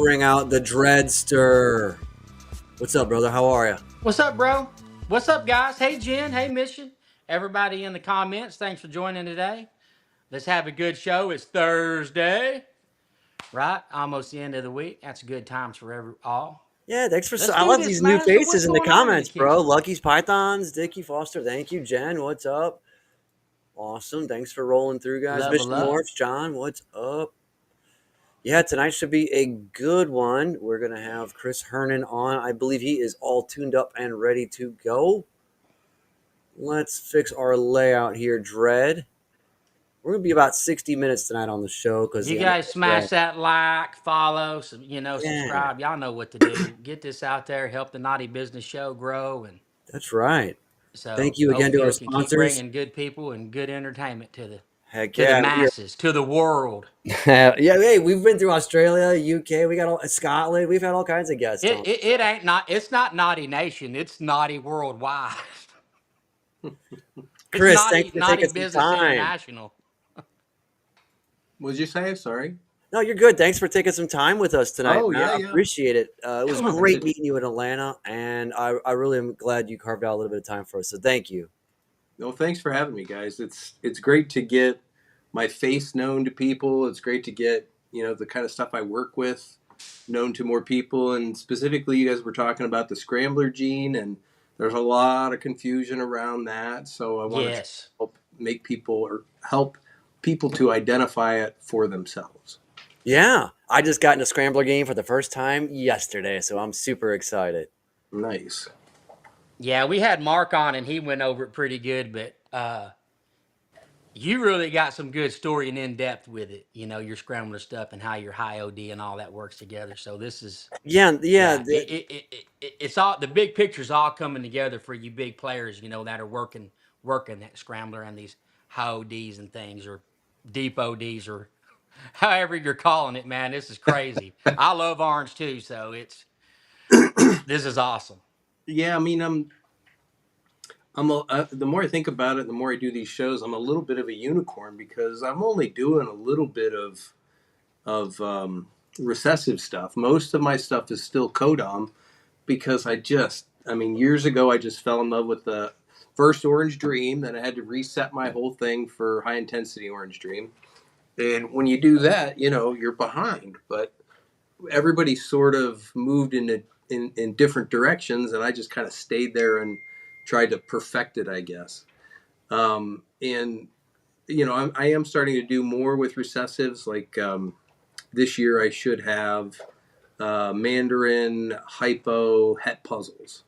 Bring out the Dreadster. What's up, brother? How are you? What's up, bro? What's up, guys? Hey, Jen. Hey, Mission. Everybody in the comments, thanks for joining today. Let's have a good show. It's Thursday, right? Almost the end of the week. That's good times for all. Yeah, thanks Let's I do love this, these new man. So what's faces in the going on in the comments, bro. kitchen? Lucky's Pythons, Dickie Foster. Thank you, Jen. What's up? Awesome. Thanks for rolling through, guys. Level Mission up. Morphs, John. What's up? Yeah, tonight should be a good one. We're gonna have Chris Hernan on. I believe he is all tuned up and ready to go. Let's fix our layout here, Dread. We're gonna be about 60 minutes tonight on the show because You guys smash that like, follow, yeah, subscribe. Y'all know what to do. Get this out there. Help the Naughty Business Show grow. And that's right. so Thank you again to hopefully our we can keep sponsors. bringing good people and good entertainment to the Heck to the yeah, masses, to the world. yeah. Hey, we've been through Australia, UK. We got Scotland. We've had all kinds of guests It, on. it it ain't not. It's not Naughty Nation. It's Naughty Worldwide. It's Chris, thanks Naughty for Naughty taking some Business time. International. What did you say? Sorry. No, you're good. Thanks for taking some time with us tonight, Oh, man. yeah, I yeah. appreciate it. It was It's great meeting you in Atlanta, and I really am glad you carved out a little bit of time for us. So thank you. no, thanks for having me, guys. It's great to get my face known to people. It's great to get the kind of stuff I work with known to more people. And specifically, you guys were talking about the scrambler gene, and there's a lot of confusion around that. So I want to Yes. help make people or help people to identify it for themselves. Yeah, I just got in a scrambler game for the first time yesterday, so I'm super excited. Nice. Yeah, we had Mark on and he went over it pretty good, but you really got some good story and in depth with it. Your scrambler stuff and how your high OD and all that works together. So this is Yeah, yeah. yeah, it's all the big picture's all coming together for you big players, that are working that scrambler and these high ODs and things or deep ODs or however you're calling it, man. This is crazy. I love orange too, so this is awesome. Yeah, I mean, the more I think about it, the more I do these shows, I'm a little bit of a unicorn because I'm only doing a little bit of recessive stuff. Most of my stuff is still codom because I mean, years ago I just fell in love with the first Orange Dream. Then I had to reset my whole thing for high intensity Orange Dream. And when you do that, you're behind. But everybody sort of moved in different directions, and I just kind of stayed there and tried to perfect it, I guess. And I am starting to do more with recessives. Like this year, I should have Mandarin, hypo, het puzzles,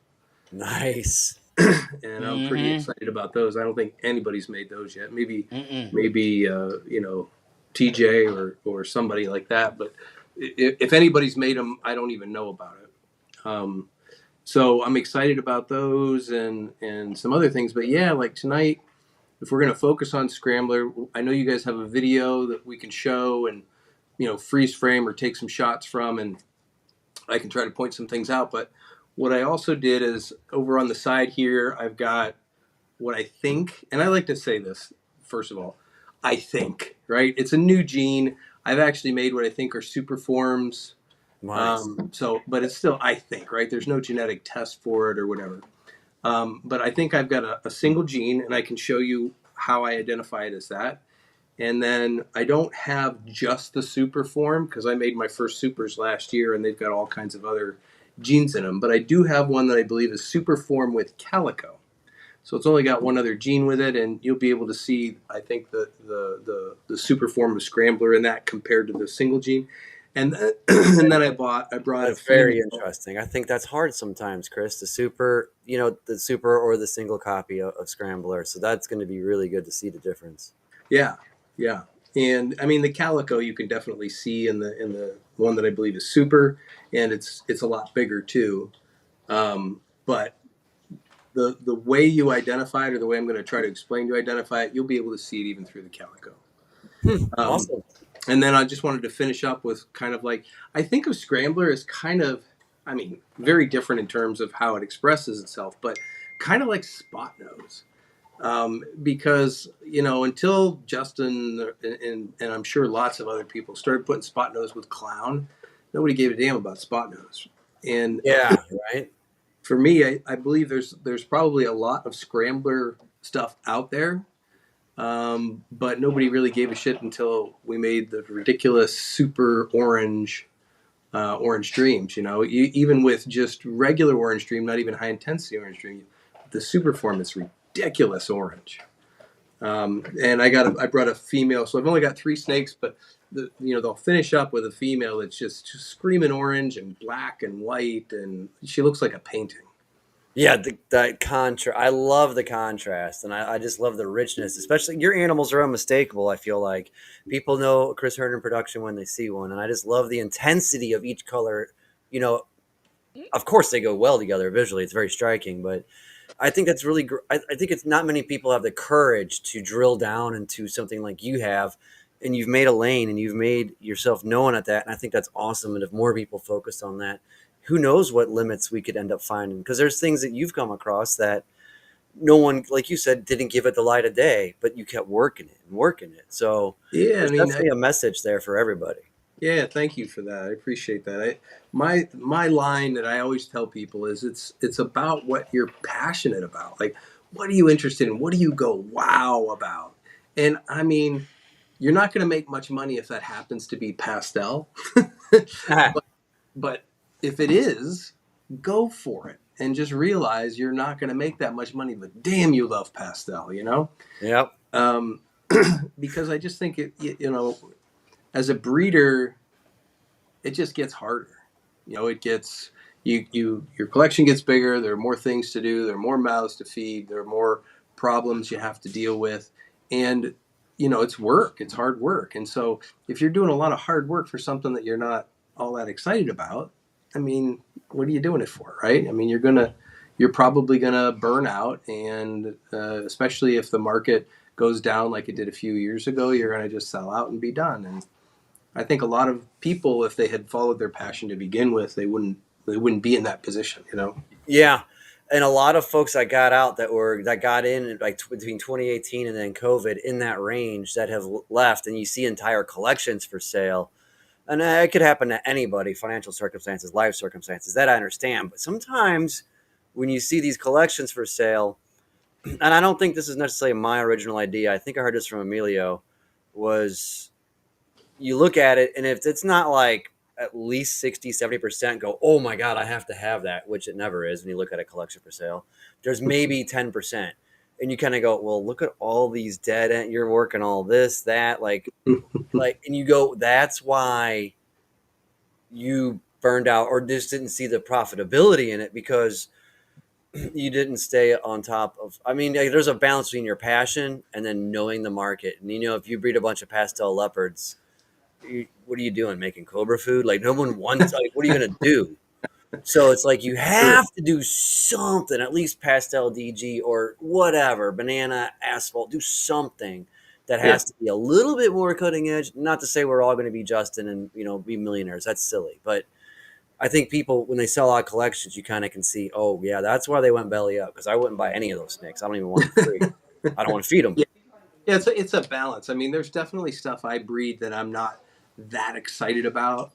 Nice. and I'm pretty Mm-hmm. excited about those. I don't think anybody's made those yet. Maybe Mm-mm. maybe TJ or somebody like that. But if anybody's made them, I don't even know about it. So I'm excited about those and some other things. But yeah, like tonight, if we're going to focus on Scrambler, I know you guys have a video that we can show and freeze frame or take some shots from, and I can try to point some things out. But what I also did is over on the side here, I've got what I think, and I like to say this first of all, I think, right? It's a new gene. I've actually made what I think are super forms. Nice. But it's still, I think, right? There's no genetic test for it or whatever. But I think I've got a single gene, and I can show you how I identify it as that. And then I don't have just the super form because I made my first supers last year, and they've got all kinds of other genes in them. But I do have one that I believe is super form with calico. So it's only got one other gene with it, and you'll be able to see, I think, the super form of scrambler in that compared to the single gene. And then, and then I brought That's a very female. interesting. I think that's hard sometimes, Chris. The super or the single copy of Scrambler. So that's going to be really good to see the difference. Yeah, yeah. And I mean the calico you can definitely see in the one that I believe is super, and it's a lot bigger too. But the way you identify it, or the way I'm going to try to explain to identify it, you'll be able to see it even through the calico. Awesome. And then I just wanted to finish up with kind of like, I think of Scrambler as kind of, I mean, very different in terms of how it expresses itself, but kind of like Spot Nose. Because, until Justin and I'm sure lots of other people started putting Spot Nose with Clown, nobody gave a damn about spot nose. And Yeah, right. for me, I believe there's probably a lot of scrambler stuff out there, but nobody really gave a shit until we made the ridiculous super orange dreams. You know, even with just regular orange dream, not even high intensity orange dream, the super form is ridiculous orange. And I brought a female, so I've only got 3 snakes, but they'll finish up with a female that's just screaming orange and black and white, and she looks like a painting. Yeah, the contrast. I love the contrast, and I just love the richness. Especially your animals are unmistakable. I feel like people know Chris Hernan production when they see one, and I just love the intensity of each color. You know, of course they go well together visually. It's very striking, but I think that's really. I think it's not many people have the courage to drill down into something like you have, and you've made a lane and you've made yourself known at that. And I think that's awesome. And if more people focused on that, who knows what limits we could end up finding? Because there's things that you've come across that no one, like you said, didn't give it the light of day, but you kept working it and working it. So Yeah, I there's mean, definitely a message there for everybody. yeah, thank you for that. I appreciate that. My line that I always tell people is it's about what you're passionate about. Like, what are you interested in? What do you go wow about? And I mean, you're not going to make much money if that happens to be pastel. But if it is, go for it and just realize you're not going to make that much money. But damn, you love pastel, you know? Yep. Um, because I just think as a breeder, it just gets harder. You know, it gets your collection gets bigger. There are more things to do. There are more mouths to feed. There are more problems you have to deal with, and it's work. It's hard work. And so, if you're doing a lot of hard work for something that you're not all that excited about, I mean, what are you doing it for, right? I mean, you're probably gonna burn out, and especially if the market goes down like it did a few years ago, you're gonna just sell out and be done. And I think a lot of people, if they had followed their passion to begin with, they wouldn't be in that position, you know? Yeah. And a lot of folks that got out that got in like between 2018 and then COVID in that range that have left, and you see entire collections for sale. And it could happen to anybody, financial circumstances, life circumstances, that I understand. But sometimes when you see these collections for sale, and I don't think this is necessarily my original idea, I think I heard this from Emilio, was you look at it, and if it's not like at least 60-70% go, oh my God, I have to have that, which it never is when you look at a collection for sale. There's maybe 10%. And you kind of go, well, look at all these dead, you're working all this, that, like, and you go, that's why you burned out or just didn't see the profitability in it, because you didn't stay on top of. I mean, there's a balance between your passion and then knowing the market. And if you breed a bunch of pastel leopards, what are you doing? Making cobra food? Like, no one wants. Like, what are you gonna do? So it's like you Sure. have to do something, at least pastel DG or whatever, banana, asphalt, do something that Yeah. has to be a little bit more cutting edge. Not to say we're all going to be Justin and, be millionaires. That's silly. But I think people, when they sell out collections, you kind of can see, oh, yeah, that's why they went belly up, because I wouldn't buy any of those snakes. I don't even want them free. I don't want to feed them. Yeah. Yeah, it's a balance. I mean, there's definitely stuff I breed that I'm not that excited about.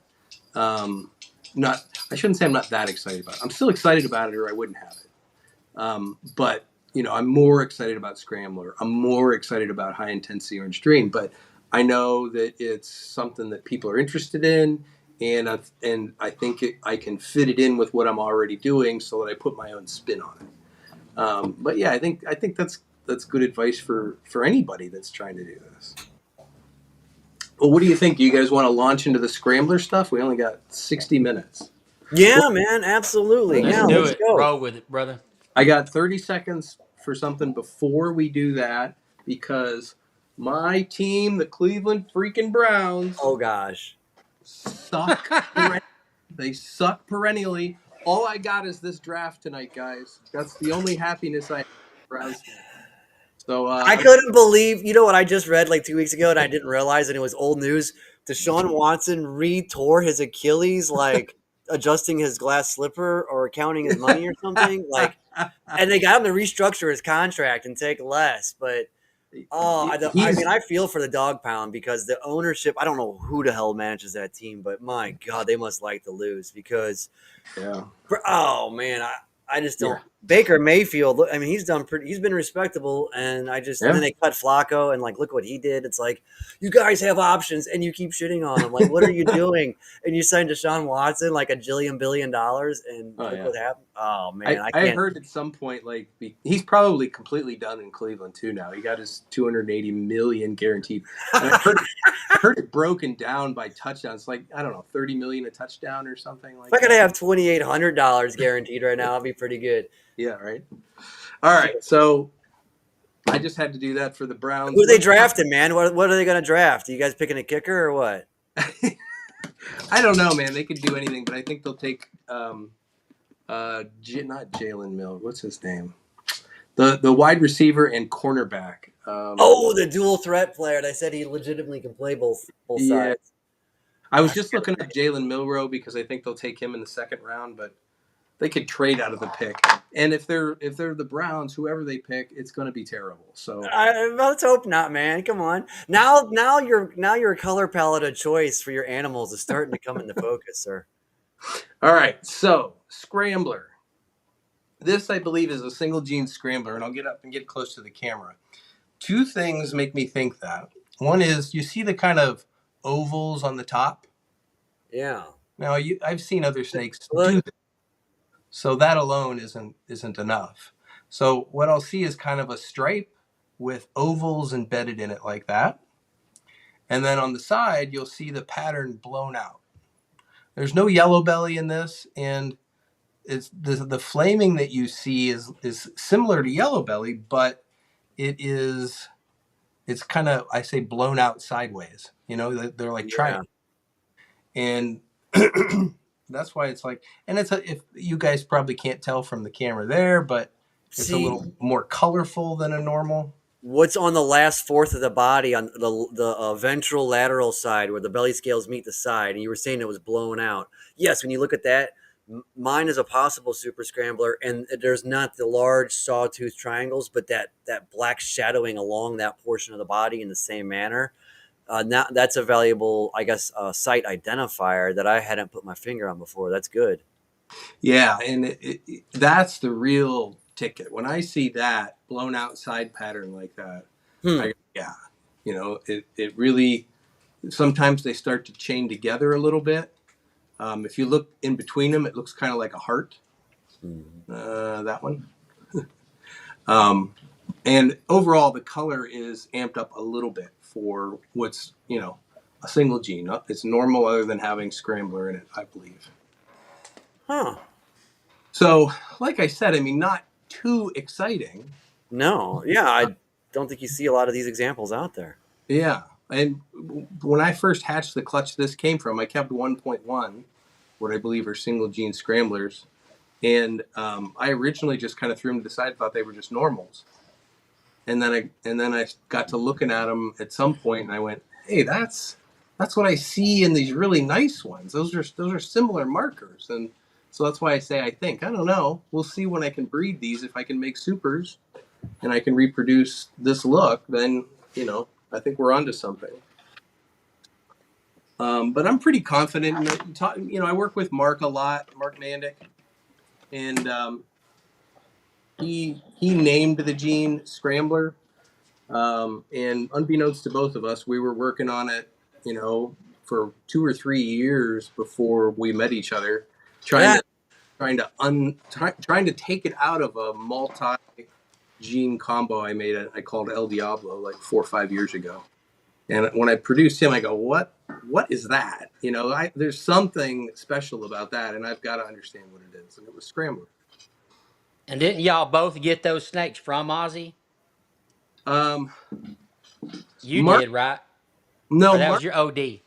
Not, I shouldn't say I'm not that excited about it. I'm still excited about it, or I wouldn't have it. But I'm more excited about Scrambler. I'm more excited about High Intensity Orange Dream. But I know that it's something that people are interested in, and I think I can fit it in with what I'm already doing, so that I put my own spin on it. But yeah, I think that's good advice for anybody that's trying to do this. Well, what do you think? Do you guys want to launch into the Scrambler stuff? We only got 60 minutes. Yeah, man, absolutely. Let's Yeah, do let's it. go. Roll with it, brother. I got 30 seconds for something before we do that, because my team, the Cleveland freaking Browns, Oh, gosh. suck. They suck perennially. All I got is this draft tonight, guys. That's the only happiness I have. Browns. So I couldn't believe, what I just read like 2 weeks ago, and I didn't realize, and it was old news. Deshaun Watson re-tore his Achilles, like adjusting his glass slipper or counting his money or something. Like, and they got him to restructure his contract and take less. But Oh, I He's mean, I feel for the dog pound because the ownership, I don't know who the hell manages that team, but my God, they must like to lose because yeah, oh man, I just yeah, don't. Baker Mayfield, I mean, he's been respectable, and and yeah. then they cut Flacco, and like, look what he did. It's like, you guys have options, and you keep shitting on them. Like, what are you doing? And you signed Deshaun Watson like $1 billion, and Oh look yeah. what happened. Oh man, I I can't. heard at some point like he's probably completely done in Cleveland too now. He got his 280 million guaranteed, and I heard it broken down by touchdowns. Like I don't know, 30 million a touchdown or something If I like could that. have $2,800 guaranteed right now, I'd be pretty good. Yeah, right. All right, so I just had to do that for the Who Browns. are they Let's talk. drafting, man? What are they going to draft? Are you guys picking a kicker or what? I don't know, man. They could do anything, but I think they'll take not Jalen Mills. What's his name? The wide receiver and cornerback. Oh, the dual threat player. They said he legitimately can play both Yeah, sides. I was I just forget looking his up name. Jalen Milrow because I think they'll take him in the second round, but they could trade out of the pick. And if they're the Browns, whoever they pick, it's going to be terrible. So, Let's hope not, man. Come on. Now your color palette of choice for your animals is starting to come into focus, sir. all right. So, scrambler. This, I believe, is a single gene scrambler, and I'll get up and get close to the camera. Two things make me think that. One is you see the kind of ovals on the top. Yeah. Now, I've seen other snakes do Look, that, so that alone isn't enough. So what I'll see is kind of a stripe with ovals embedded in it like that, and then on the side you'll see the pattern blown out. There's no yellow belly in this, and it's the flaming that you see is similar to yellow belly, but it's kind of, I say, blown out sideways. They're like yeah. triangles, and that's why it's like, and if you guys probably can't tell from the camera there, but it's a See, little more colorful than a normal. what's on the last fourth of the body on the ventral lateral side where the belly scales meet the side, and you were saying it was blown out. Yes, when you look at that, mine is a possible super scrambler, and there's not the large sawtooth triangles, but that black shadowing along that portion of the body in the same manner. Now that's a valuable, I guess, site identifier that I hadn't put my finger on before. That's good. Yeah, and that's the real ticket. When I see that blown out side pattern like that, Hmm. yeah, it really, sometimes they start to chain together a little bit. If you look in between them, it looks kind of like a heart. Mhm. That one. Um, and overall, the color is amped up a little bit for what's, a single gene. It's normal other than having scrambler in it, I believe. Huh. So, like I said, I mean, not too exciting. No. Yeah, I don't think you see a lot of these examples out there. Yeah. And when I first hatched the clutch this came from, I kept 1.1, what I believe are single gene scramblers. And I originally just kind of threw them to the side, thought they were just normals. And then I got to looking at them at some point, and I went, "Hey, that's what I see in these really nice ones. Those are similar markers." And so that's why I say I don't know. We'll see when I can breed these. If I can make supers and I can reproduce this look, then I think we're onto something. But I'm pretty confident. I work with Mark a lot, Mark Mandic, and he named the gene Scrambler. And unbeknownst to both of us, we were working on it, for 2 or 3 years before we met each other, trying Yeah. to trying to take it out of a multi gene combo I called El Diablo like 4 or 5 years ago. And when I produced him, I go, what is that? There's something special about that, and I've got to understand what it is. And it was Scrambler. And didn't y'all both get those snakes from Ozzy? Um, You Mark, did, right? no, Or that was your OD?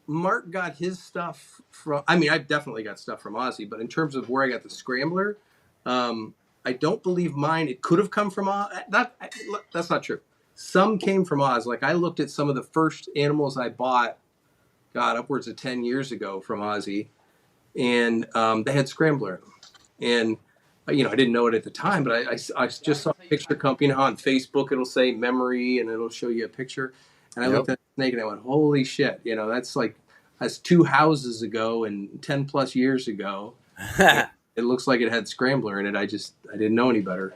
Mark got his stuff from. I mean, I definitely got stuff from Ozzy, but in terms of where I got the scrambler, I don't believe mine. It could have come from Oz. That's not true. Some came from Oz. Like I looked at some of the first animals I bought, God, upwards of 10 years ago from Ozzy, and they had scrambler in them. And I didn't know it at the time, but I just saw a picture come, on Facebook, it'll say memory and it'll show you a picture. And I Yep. looked at the snake and I went, holy shit, that's 2 houses ago and 10 plus years ago. And it looks like it had scrambler in it. I didn't know any better.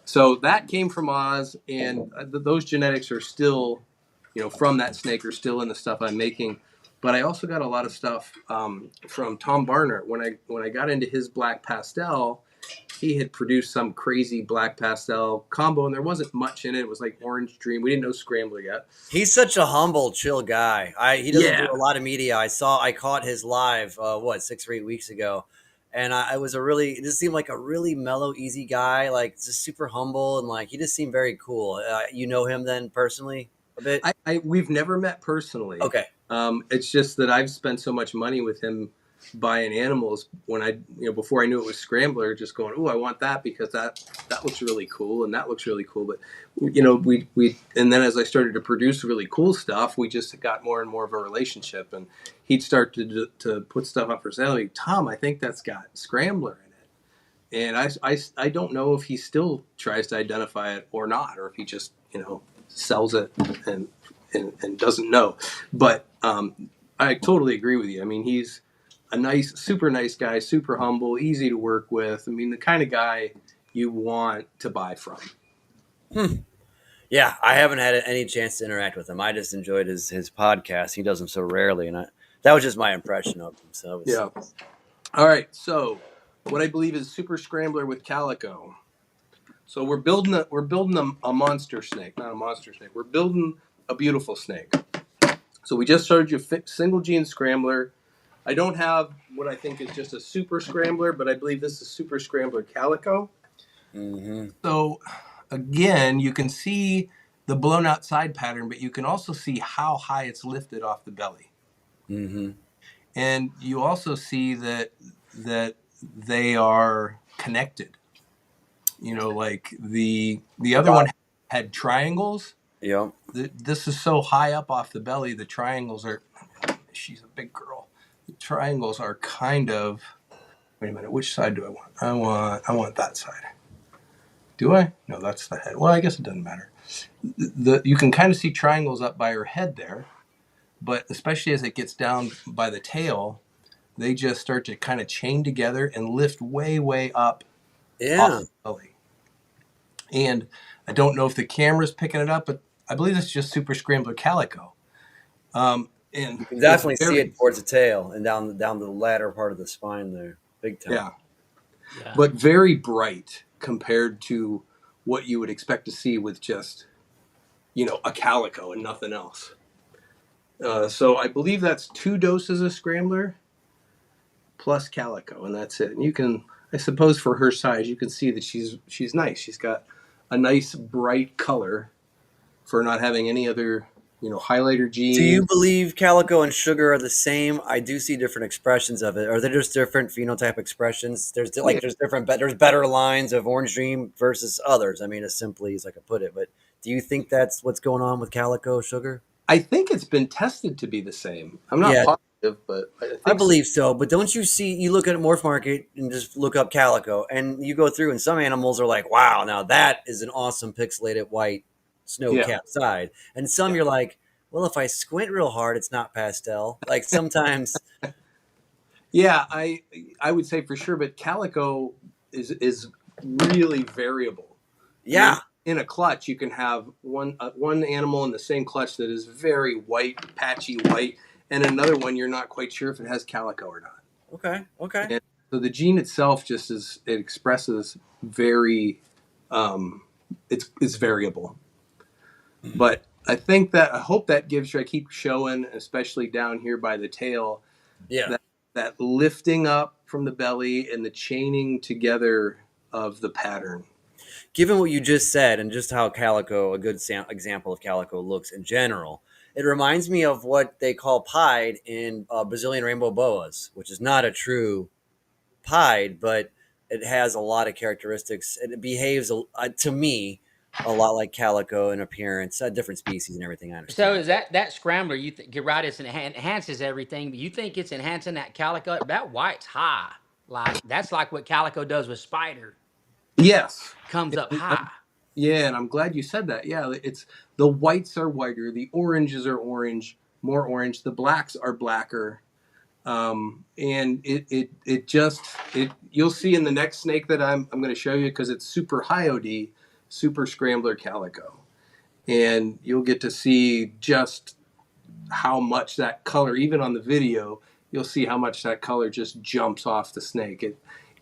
So that came from Oz, and those genetics are still, from that snake are still in the stuff I'm making. But I also got a lot of stuff from Tom Barnard. When I got into his black pastel, he had produced some crazy black pastel combo, and there wasn't much in it. It was like Orange Dream. We didn't know Scrambler yet. He's such a humble, chill guy. He doesn't do Yeah, a lot of media. I caught his live, 6 or 8 weeks ago, and it just seemed like a really mellow, easy guy, like just super humble, and like he just seemed very cool. You know him then personally a bit? we've never met personally. Okay. It's just that I've spent so much money with him buying animals before I knew it was Scrambler, just going, oh, I want that because that looks really cool and that looks really cool. But we and then as I started to produce really cool stuff, we just got more and more of a relationship, and he'd start to put stuff up for sale. Like, Tom, I think that's got Scrambler in it, and I don't know if he still tries to identify it or not, or if he just sells it and doesn't know. But I totally agree with you. I mean, he's a super nice guy, super humble, easy to work with. I mean, the kind of guy you want to buy from. Yeah, I haven't had any chance to interact with him. I just enjoyed his podcast. He does them so rarely, and that was just my impression of him. So it was, Yeah. All right. So, what I believe is Super Scrambler with Calico. So we're building a monster snake, not a monster snake. We're building a beautiful snake. So we just showed you single gene Scrambler. I don't have what I think is just a Super Scrambler, but I believe this is Super Scrambler Calico. mm-hmm. So again, you can see the blown out side pattern, but you can also see how high it's lifted off the belly. Mm-hmm. And you also see that they are connected. Like the other one had triangles. Yep. This is so high up off the belly. The triangles are. She's a big girl. The triangles are kind of. Wait a minute. Which side do I want? I want that side. Do I? No, that's the head. Well, I guess it doesn't matter. You can kind of see triangles up by her head there, but especially as it gets down by the tail, they just start to kind of chain together and lift way, way up Yeah. off the belly. And I don't know if the camera's picking it up, but I believe it's just Super Scrambler Calico. And You can definitely see it towards the tail and down the latter part of the spine there, big time. Yeah. But very bright compared to what you would expect to see with just, a calico and nothing else. So I believe that's 2 doses of Scrambler plus calico, and that's it. And you can, I suppose, for her size, you can see that she's nice. She's got a nice bright color for not having any other, highlighter genes. Do you believe calico and sugar are the same? I do see different expressions of it. Are they just different phenotype expressions? There's there's better lines of Orange Dream versus others. I mean, as simply as I could put it. But do you think that's what's going on with calico sugar? I think it's been tested to be the same. I'm not positive, but I believe so. But don't you see? You look at Morph Market and just look up calico, and you go through, and some animals are like, "Wow, now that is an awesome pixelated white snow cap side," and some you're like, well, if I squint real hard, it's not pastel. Like sometimes. Yeah, I would say for sure, but calico is really variable. Yeah. I mean, in a clutch, you can have one animal in the same clutch that is very white, patchy white, and another one you're not quite sure if it has calico or not. Okay. And so the gene itself it expresses very, it's variable. But I hope that gives you, I keep showing, especially down here by the tail, that lifting up from the belly and the chaining together of the pattern. Given what you just said and just how calico, a good example of calico looks in general, it reminds me of what they call pied in Brazilian rainbow boas, which is not a true pied, but it has a lot of characteristics. And it behaves, to me, a lot like calico in appearance, different species and everything. I understand. So is that scrambler? You're right. It enhances everything, but you think it's enhancing that calico? That white's high. Like that's like what calico does with spider. Yes. Comes up high. Yeah, and I'm glad you said that. Yeah, it's the whites are whiter, the oranges are orange, more orange, the blacks are blacker. And it just it you'll see in the next snake that I'm going to show you because it's super high OD, super scrambler calico, and you'll get to see just how much that color, even on the video, you'll see how much that color just jumps off the snake.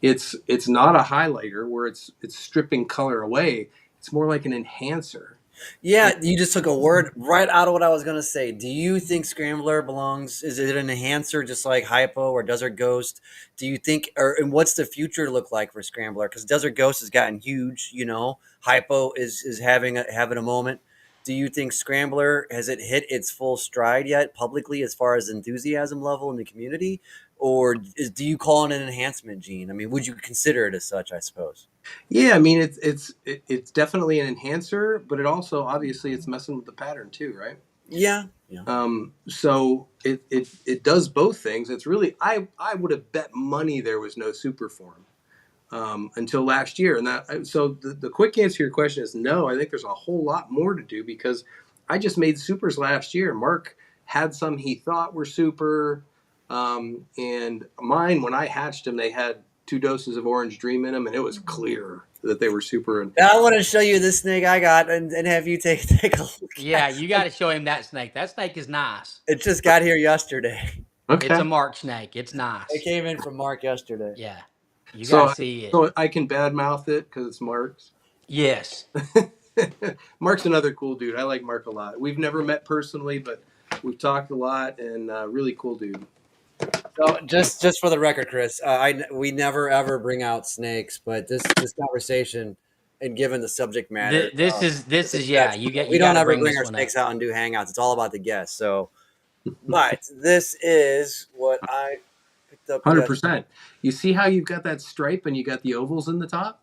It's not a highlighter where it's stripping color away. It's more like an enhancer. And Yeah, you just took a word right out of what I was gonna say. Do you think Scrambler belongs? Is it an enhancer just like Hypo or Desert Ghost? Do you think, or and what's the future look like for Scrambler? Because Desert Ghost has gotten huge. Hypo is having a moment. Do you think Scrambler has it hit its full stride yet publicly as far as enthusiasm level in the community, or do you call it an enhancement gene? I mean, would you consider it as such? I suppose. yeah, I mean it's definitely an enhancer, but it also obviously it's messing with the pattern too, right? Yeah, yeah. So it does both things. It's really I would have bet money there was no super form until last year, and the quick answer to your question is no. I think there's a whole lot more to do because I just made supers last year. Mark had some he thought were super, and mine when I hatched them, they had 2 doses of Orange Dream in them, and it was clear that they were super. And I want to show you this snake I got and have you take a look Yeah, at you it. got to show him that snake. That snake is nice. It just got here yesterday. It's a okay, mark snake. It's It nice. came in from Mark yesterday. Yeah, you got to so see it. so I can badmouth it because it's Mark's. Yes. Mark's another cool dude. I like Mark a lot. We've never met personally, but we've talked a lot, and really cool dude. So just for the record, Chris, we never ever bring out snakes, but this conversation and given the subject matter, This is yeah. that's You we got don't to ever bring bring this our one up. snakes out and do hangouts. It's all about the guests. So, but this is what I picked up 100%. You see how you've got that stripe and you got the ovals in the top?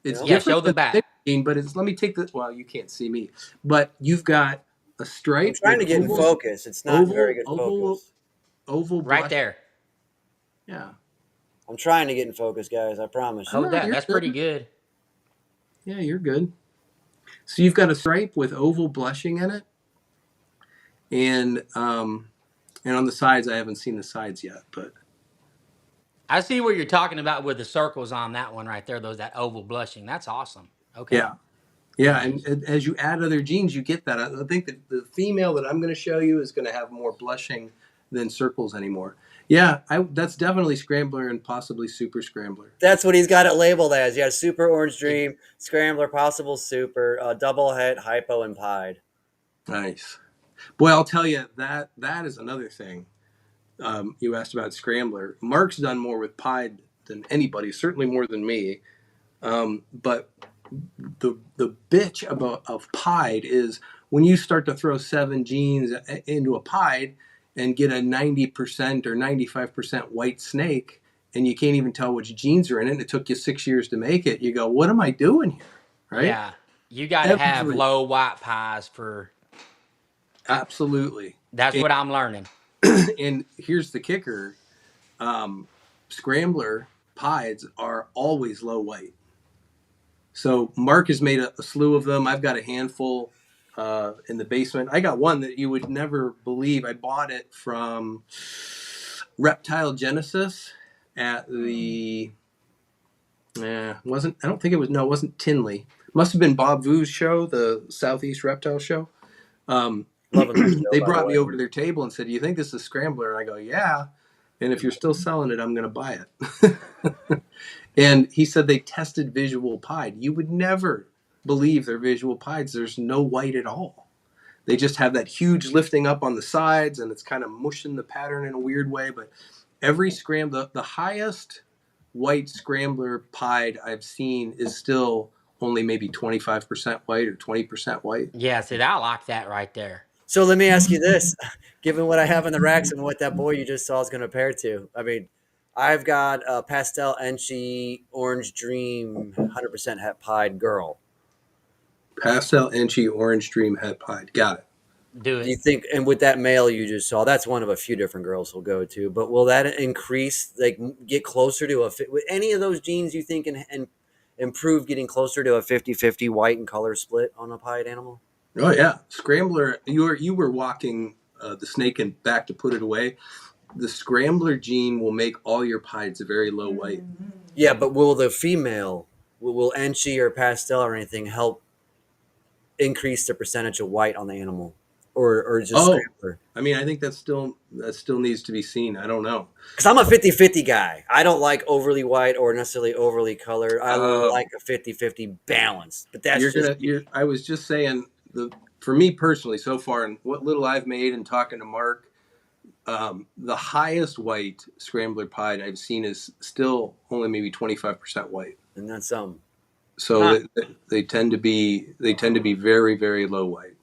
It's Yeah. Yeah, different show the than back. 16, but it's let me take this. Well, you can't see me, but you've got a I'm stripe trying with to get in focus. It's not very oval, good oval, focus. oval Right blush. there. Yeah. I'm trying to get in focus, guys. I promise you. Hold No, that. you're That's pretty good. good. Yeah, you're good. So you've got a stripe with oval blushing in it, and on the sides, I haven't seen the sides yet, but I see what you're talking about with the circles on that one right there. Those that oval blushing. That's awesome. Okay. yeah. Yeah, That and, is. and as you add other genes, you get that. I think that the female that I'm going to show you is going to have more blushing than circles anymore. Yeah, that's definitely scrambler and possibly super scrambler. That's what he's got it labeled as. Yeah, Super Orange It, Dream, Scrambler, Possible Super, Double Head, Hypo, and Pied. Nice. Boy, I'll tell you that is another thing. You asked about scrambler. Mark's done more with pied than anybody, certainly more than me. But the bitch about of pied is when you start to throw 7 genes into a pied and get a 90% or 95% white snake and you can't even tell which genes are in it and it took you 6 years to make it, you go, what am I doing here? Right? yeah. You got to have Every low white pies for. absolutely. That's And, what I'm learning. and here's the kicker. Um, Scrambler pieds are always low white. So Mark has made a slew of them. I've got a handful in the basement. I got one that you would never believe. I bought it from Reptile Genesis at the wasn't I don't think it was no, it wasn't Tinley. It must have been Bob Vu's show, the Southeast Reptile Show. Um, Loving that show, they by the brought way. me over to their table and said, "Do you think this is Scrambler?" And I go, "Yeah." And if you're still selling it, I'm going to buy it. And he said they tested visual pied. You would never believe they're visual pieds. There's no white at all. They just have that huge lifting up on the sides, and it's kind of mushing the pattern in a weird way. But every scrambler, the highest white scrambler pied I've seen is still only maybe 25% white or 20% white. Yeah, see, I like that right there. So let me ask you this: given what I have in the racks and what that boy you just saw is going to pair to, I mean, I've got a pastel Enchi Orange Dream 100% het pied girl. Pastel Enchi Orange Dream Het Pied. Got it. Do Do you it. think, and with that male you just saw, that's one of a few different girls will go to, but will that increase, like get closer to a fit with any of those genes you think, and improve getting closer to a 50-50 white and color split on a pied animal? Oh yeah, scrambler. You were walking the snake and back to put it away. The scrambler gene will make all your pieds a very low weight. Yeah, but will the female, will Enchi or Pastel or anything help increase the percentage of white on the animal, or just Oh, scrambler? I mean, I think that still needs to be seen. I don't know. Because I'm a 50-50 guy. I don't like overly white or necessarily overly colored. I like Oh, a 50-50 balance, but that's you're just gonna. me. I was just saying for me personally so far, and what little I've made and talking to Mark, the highest white scrambler pied I've seen is still only maybe 25% white. And that's So huh, they tend to be very very low white.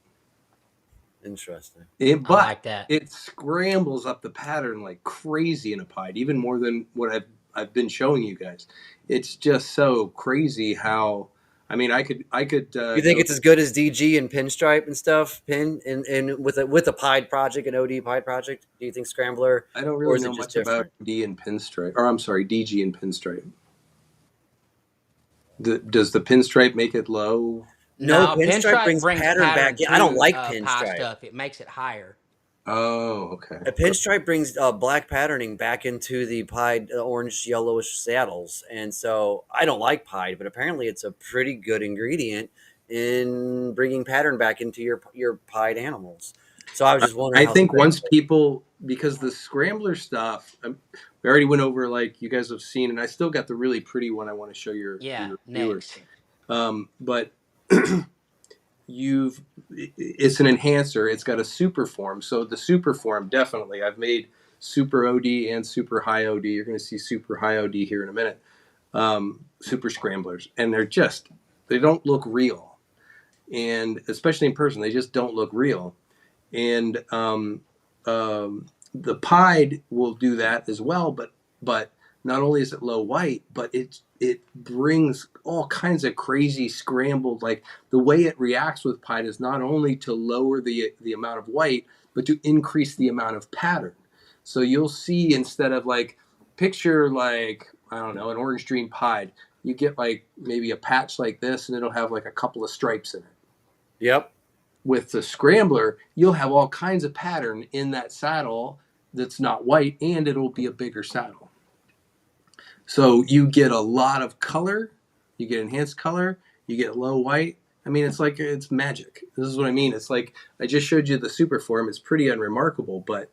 interesting. I But like that. it scrambles up the pattern like crazy in a pied, even more than what I've been showing you guys. It's just so crazy how. I mean, I could You think go. it's as good as DG and Pinstripe and stuff? Pin and with a Pied project, an OD Pied project. Do you think Scrambler, I don't or really is it know just much about different? D and pinstripe, or I'm sorry, DG and pinstripe. Does the pinstripe make it low? No, No, Pinstripe pinstripe brings brings pattern back pattern in. I don't to like pie Pinstripe. stuff. It makes it higher. Oh, okay. A pinstripe brings black patterning back into the pied orange yellowish saddles, and so I don't like pied, but apparently it's a pretty good ingredient in bringing pattern back into your pied animals. So I was just wondering I how think once scrambler. people, because the scrambler stuff, we already went over, like you guys have seen, and I still got the really pretty one I want to show Yeah, your viewers. next. But it's an enhancer. It's got a super form. So the super form, definitely, I've made super OD and super high OD. You're going to see super high OD here in a minute. Super scramblers, and they don't look real, and especially in person, they just don't look real. And the pied will do that as well, but not only is it low white, but it brings all kinds of crazy scrambled, like the way it reacts with pied is not only to lower the amount of white, but to increase the amount of pattern. So you'll see, instead of like, picture like, I don't know, an orange dream pied, you get like maybe a patch like this and it'll have like a couple of stripes in it. Yep. With the scrambler, you'll have all kinds of pattern in that saddle that's not white, and it'll be a bigger saddle. So you get a lot of color, you get enhanced color, you get low white. I mean, it's like it's magic. This is what I mean. It's like I just showed you the super form. It's pretty unremarkable, but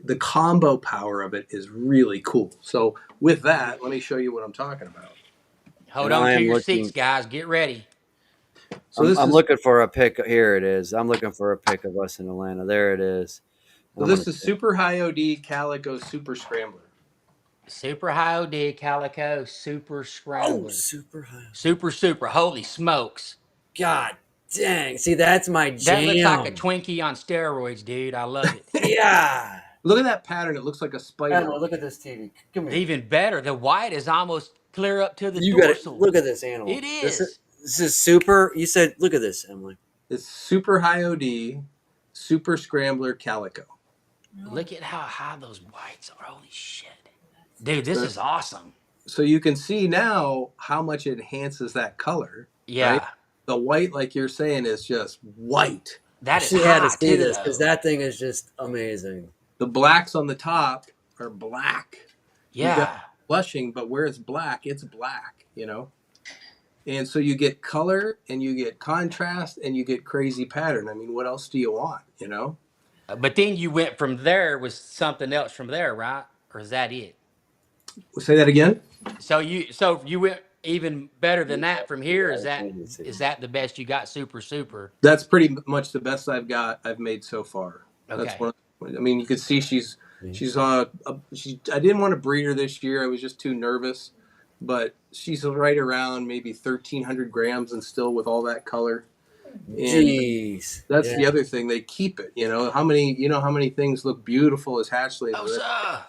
the combo power of it is really cool. So with that, let me show you what I'm talking about. Hold And on I to am your seats, looking. guys. Get ready. So this I'm is looking for a pic. Here it is. I'm looking for a pic of us in Atlanta. There it is. so I'm gonna. this is super high OD calico super scrambler. Super high OD Calico Super Oh, Scrambler. super high. Super. Holy smokes. God dang. See, that's my That looks like a jam. Twinkie on steroids, dude. I love it. Yeah. Look at that pattern. It looks like a spider. Emma, look at this TV. Come here. Even better, the white is almost clear up to the You got to dorsal. look at this animal. It is. This is super. You said, look at this, Emily. It's super high OD, super scrambler calico. Look at how high those whites are. Holy shit. Dude, this So, is awesome. so you can see now how much it enhances that color, right? Yeah. The white, like you're saying, is just white. That is She had to high see too, this because though. that thing is just amazing. The blacks on the top are black. You got Yeah. blushing, but where it's black, it's black. And so you get color and you get contrast and you get crazy pattern. I mean, what else do you want? But then you went from there with something else from there, right? Or is that it? Say that again. So you went even better than that from here. Is that Let me see. is that the best you got? Super. That's pretty much the best I've made so far. That's Okay. one. I mean, you can see I didn't want to breed her this year. I was just too nervous, but she's right around maybe 1,300 grams and still with all that color. And Jeez. that's Yeah. the other thing. They keep it. How many things look beautiful as hatchlings. Oh, sir.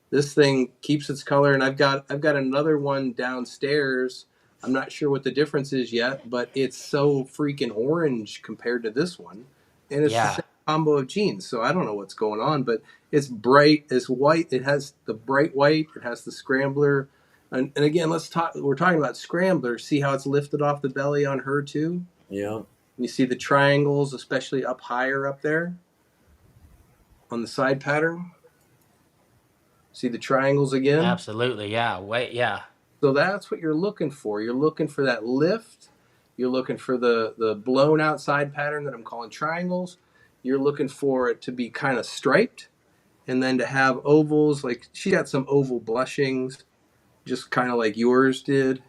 This thing keeps its color, and I've got another one downstairs. I'm not sure what the difference is yet, but it's so freaking orange compared to this one, and it's the Yeah. same combo of genes. So I don't know what's going on, but it's bright, it's white. It has the bright white. It has the scrambler. And again, let's talk. We're talking about scrambler. See how it's lifted off the belly on her too. Yeah. You see the triangles, especially up higher up there on the side pattern. See the triangles again. Absolutely. Yeah. Wait. Yeah. So that's what you're looking for. You're looking for that lift. You're looking for the blown out side pattern that I'm calling triangles. You're looking for it to be kind of striped, and then to have ovals. Like she got some oval blushings, just kind of like yours did.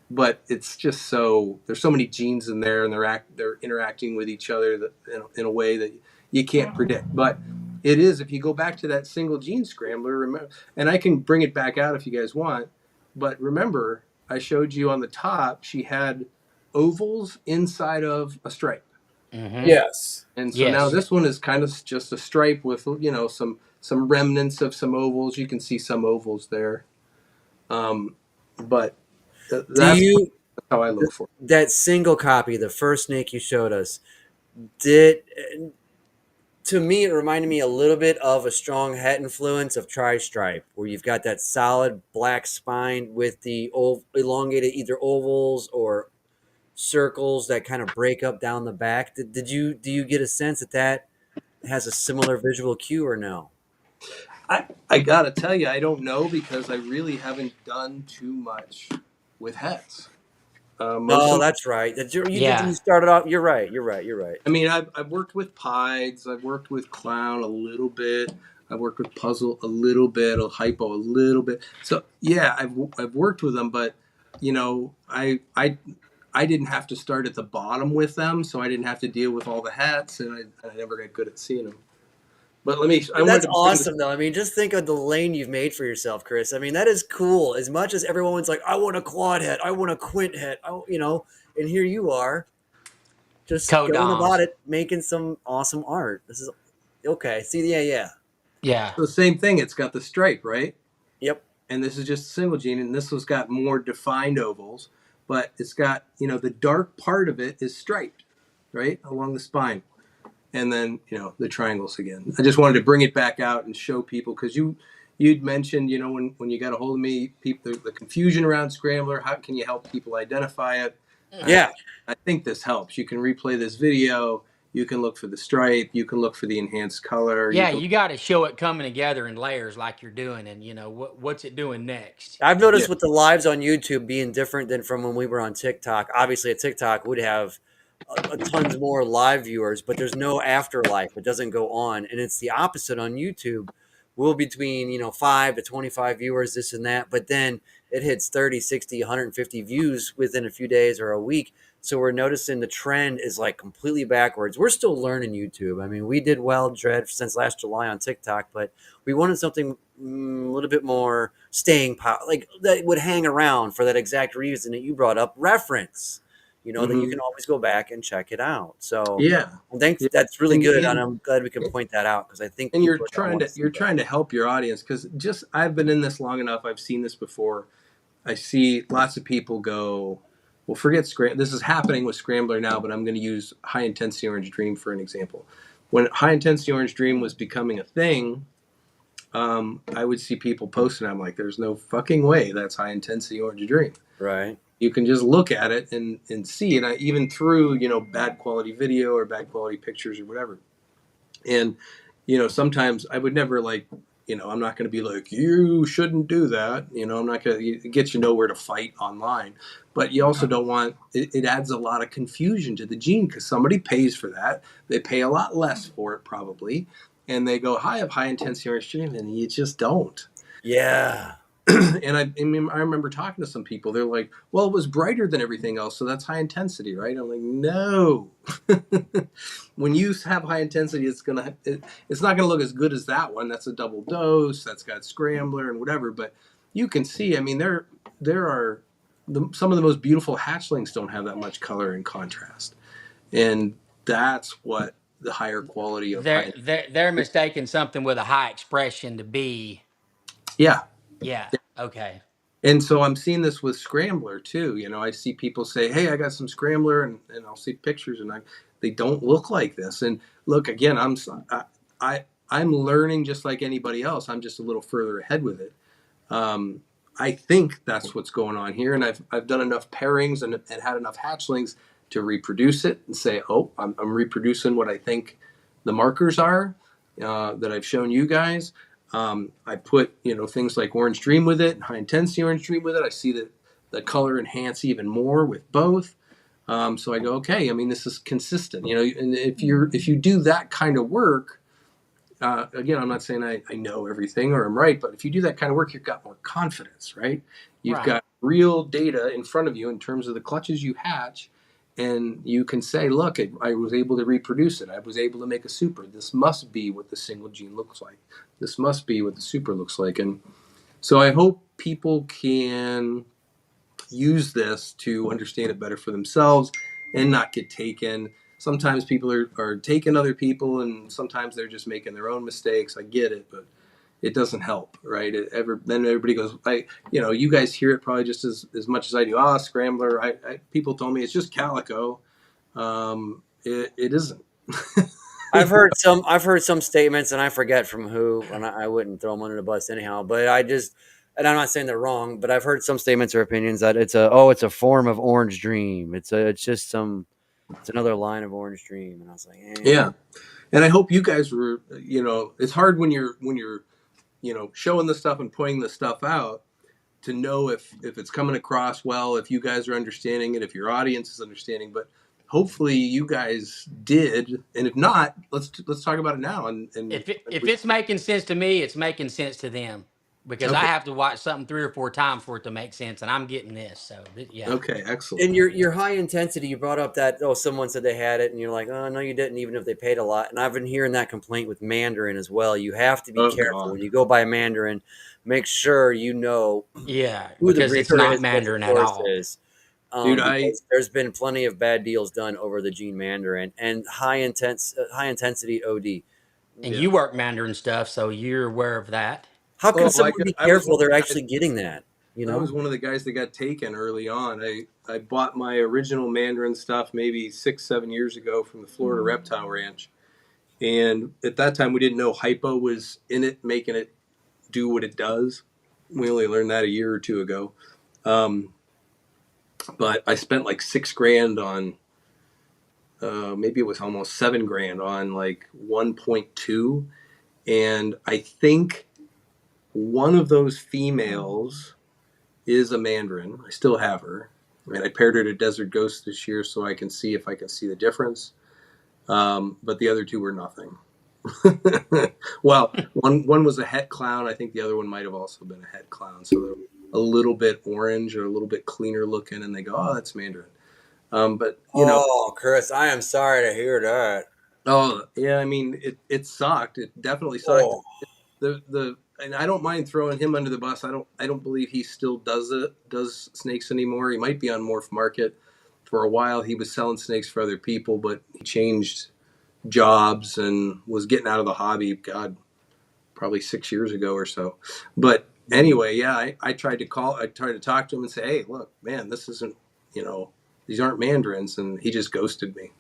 But it's just so there's so many genes in there, and they're interacting with each other that, in a way that you can't predict. But it is, if you go back to that single gene scrambler, remember, and I can bring it back out if you guys want. But remember, I showed you on the top she had ovals inside of a stripe, Mm-hmm. Yes. and so now Yes. this one is kind of just a stripe with some remnants of some ovals. You can see some ovals there, but Do that's you how I look for it. that single copy, the first snake you showed us, did to me it reminded me a little bit of a strong het influence of tri-stripe, where you've got that solid black spine with the elongated either ovals or circles that kind of break up down the back. Did you do you get a sense that that has a similar visual cue or no? I gotta tell you, I don't know because I really haven't done too much with hets. Most No, of, that's right. You Yeah. started off. You're right. You're right. You're right. I mean, I've worked with pieds, I've worked with clown a little bit, I've worked with puzzle a little bit, or hypo a little bit. So yeah, I've worked with them, but I didn't have to start at the bottom with them, so I didn't have to deal with all the hats, and I never got good at seeing them. But I wanted That's to bring this. awesome, though. I mean, just think of the lane you've made for yourself, Chris. I mean, that is cool. As much as everyone's like, I want a quad head, I want a quint head, and here you are, just going about Codoms. it, making some awesome art. This is okay. See, yeah, yeah, Yeah. The same thing. It's got the stripe, right? yep. And this is just a single gene, and this one's got more defined ovals, but it's got the dark part of it is striped, right, along the spine, and then the triangles again. I just wanted to bring it back out and show people because you'd mentioned when you got a hold of me, people the confusion around scrambler. How can you help people identify it? Yeah. I think this helps. You can replay this video. You can look for the stripe. You can look for the enhanced color. You Yeah. can You got to show it coming together in layers like you're doing, and what's it doing next. I've yeah noticed with the lives on YouTube being different than from when we were on TikTok. Obviously, a TikTok would have a tons more live viewers, but there's no afterlife. It doesn't go on, and it's the opposite on YouTube. We'll between 5 to 25 viewers, this and that, but then it hits 30, 60, 150 views within a few days or a week. So we're noticing the trend is like completely backwards. We're still learning YouTube. I mean, we did well, Dread, since last July on TikTok, but we wanted something a little bit more staying power, like that would hang around for that exact reason that you brought up, reference. That you hmm can always go back and check it out. So yeah I think yeah. that's really and, good, and and I'm glad we can point that out because I think and you're people are going to trying want to to see you're that. trying to help your audience because just I've been in this long enough. I've seen this before. I see lots of people go, well, forget this is happening with scrambler now, but I'm going to use high intensity orange dream for an example. When high intensity orange dream was becoming a thing, I would see people posting. I'm like, there's no fucking way that's high intensity orange dream. Right. You can just look at it and see, and even through bad quality video or bad quality pictures or whatever. And sometimes I would never I'm not going to be like, you shouldn't do that. I'm not going to get you nowhere to fight online. But you also don't want it adds a lot of confusion to the gene because somebody pays for that. They pay a lot less for it probably, and they go, I have high intensity orange dream, and you just don't. Yeah. And I mean, I remember talking to some people. They're like, "Well, it was brighter than everything else, so that's high intensity, right?" I'm like, "No. When you have high intensity, it's not gonna look as good as that one. That's a double dose. That's got scrambler and whatever. But you can see. I mean, there are some of the most beautiful hatchlings don't have that much color and contrast, and that's what the higher quality of They're high. they're they're mistaking something with a high expression to be. Yeah. Yeah. Okay. And so I'm seeing this with Scrambler too. I see people say, "Hey, I got some Scrambler," and I'll see pictures, and they don't look like this. And look, again, I'm learning just like anybody else. I'm just a little further ahead with it. Um, I think that's what's going on here, and I've done enough pairings and had enough hatchlings to reproduce it and say, oh, I'm reproducing what I think the markers are that I've shown you guys. I put things like Orange Dream with it, and High Intensity Orange Dream with it. I see that the color enhance even more with both. So I go, okay. I mean, this is consistent, and if you do that kind of work. Again, I'm not saying I know everything or I'm right, but if you do that kind of work, you've got more confidence, right? You've Right. got real data in front of you in terms of the clutches you hatch, and you can say, look, I was able to reproduce it. I was able to make a super. This must be what the single gene looks like. This must be what the super looks like. And so I hope people can use this to understand it better for themselves and not get taken. Sometimes people are taking other people, and sometimes they're just making their own mistakes. I get it, but it doesn't help, right? Then everybody goes, you guys hear it probably just as much as I do. Scrambler. People told me it's just calico. It isn't. I've heard some statements, and I forget from who, and I wouldn't throw them under the bus anyhow. But and I'm not saying they're wrong, but I've heard some statements or opinions that it's a form of Orange Dream. It's another line of Orange Dream, and I was like, Yeah, and I hope you guys were. It's hard when you're showing the stuff and pointing the stuff out to know if it's coming across well, if you guys are understanding it, if your audience is understanding. But hopefully you guys did, and if not, let's talk about it now. And If it's making sense to me, it's making sense to them because I okay, have to watch something 3 or 4 times for it to make sense, and I'm getting this. So yeah, okay, excellent. and your high intensity. You brought up that someone said they had it, and you're like, oh no, you didn't, even if they paid a lot. And I've been hearing that complaint with Mandarin as well. You have to be Oh careful when God, you go buy Mandarin. Make sure you know yeah, who the because it's breeder not is, what the Mandarin at source all. is. dude, Because there's been plenty of bad deals done over the gene Mandarin and high intensity OD. And yeah. you work Mandarin stuff, so you're aware of that. How can Oh, someone be I was careful? one of They're the guys. actually getting that, you I was know? one of the guys that got taken early on. I bought my original Mandarin stuff maybe 6-7 years ago from the Florida Reptile Ranch, and at that time we didn't know hypo was in it, making it do what it does. We only learned that a year or two ago. Um, but I spent like $6,000 on, maybe it was almost $7,000 on like 1.2. And I think one of those females is a Mandarin. I still have her. And I paired her to Desert Ghost this year so I can see if I can see the difference. But the other two were nothing. Well, one was a het clown. I think the other one might have also been a het clown. So they're a little bit orange or a little bit cleaner looking, and they go, "Oh, that's Mandarin." But Oh, Chris, I am sorry to hear that. oh yeah, I mean, it sucked. It definitely sucked. Oh, The and I don't mind throwing him under the bus. I don't believe he still does snakes anymore. He might be on Morph Market. For a while, he was selling snakes for other people, but he changed jobs and was getting out of the hobby. God, probably 6 years ago or so. But anyway, yeah, I tried to talk to him and say, hey, look, man, this isn't, these aren't Mandarins. And he just ghosted me.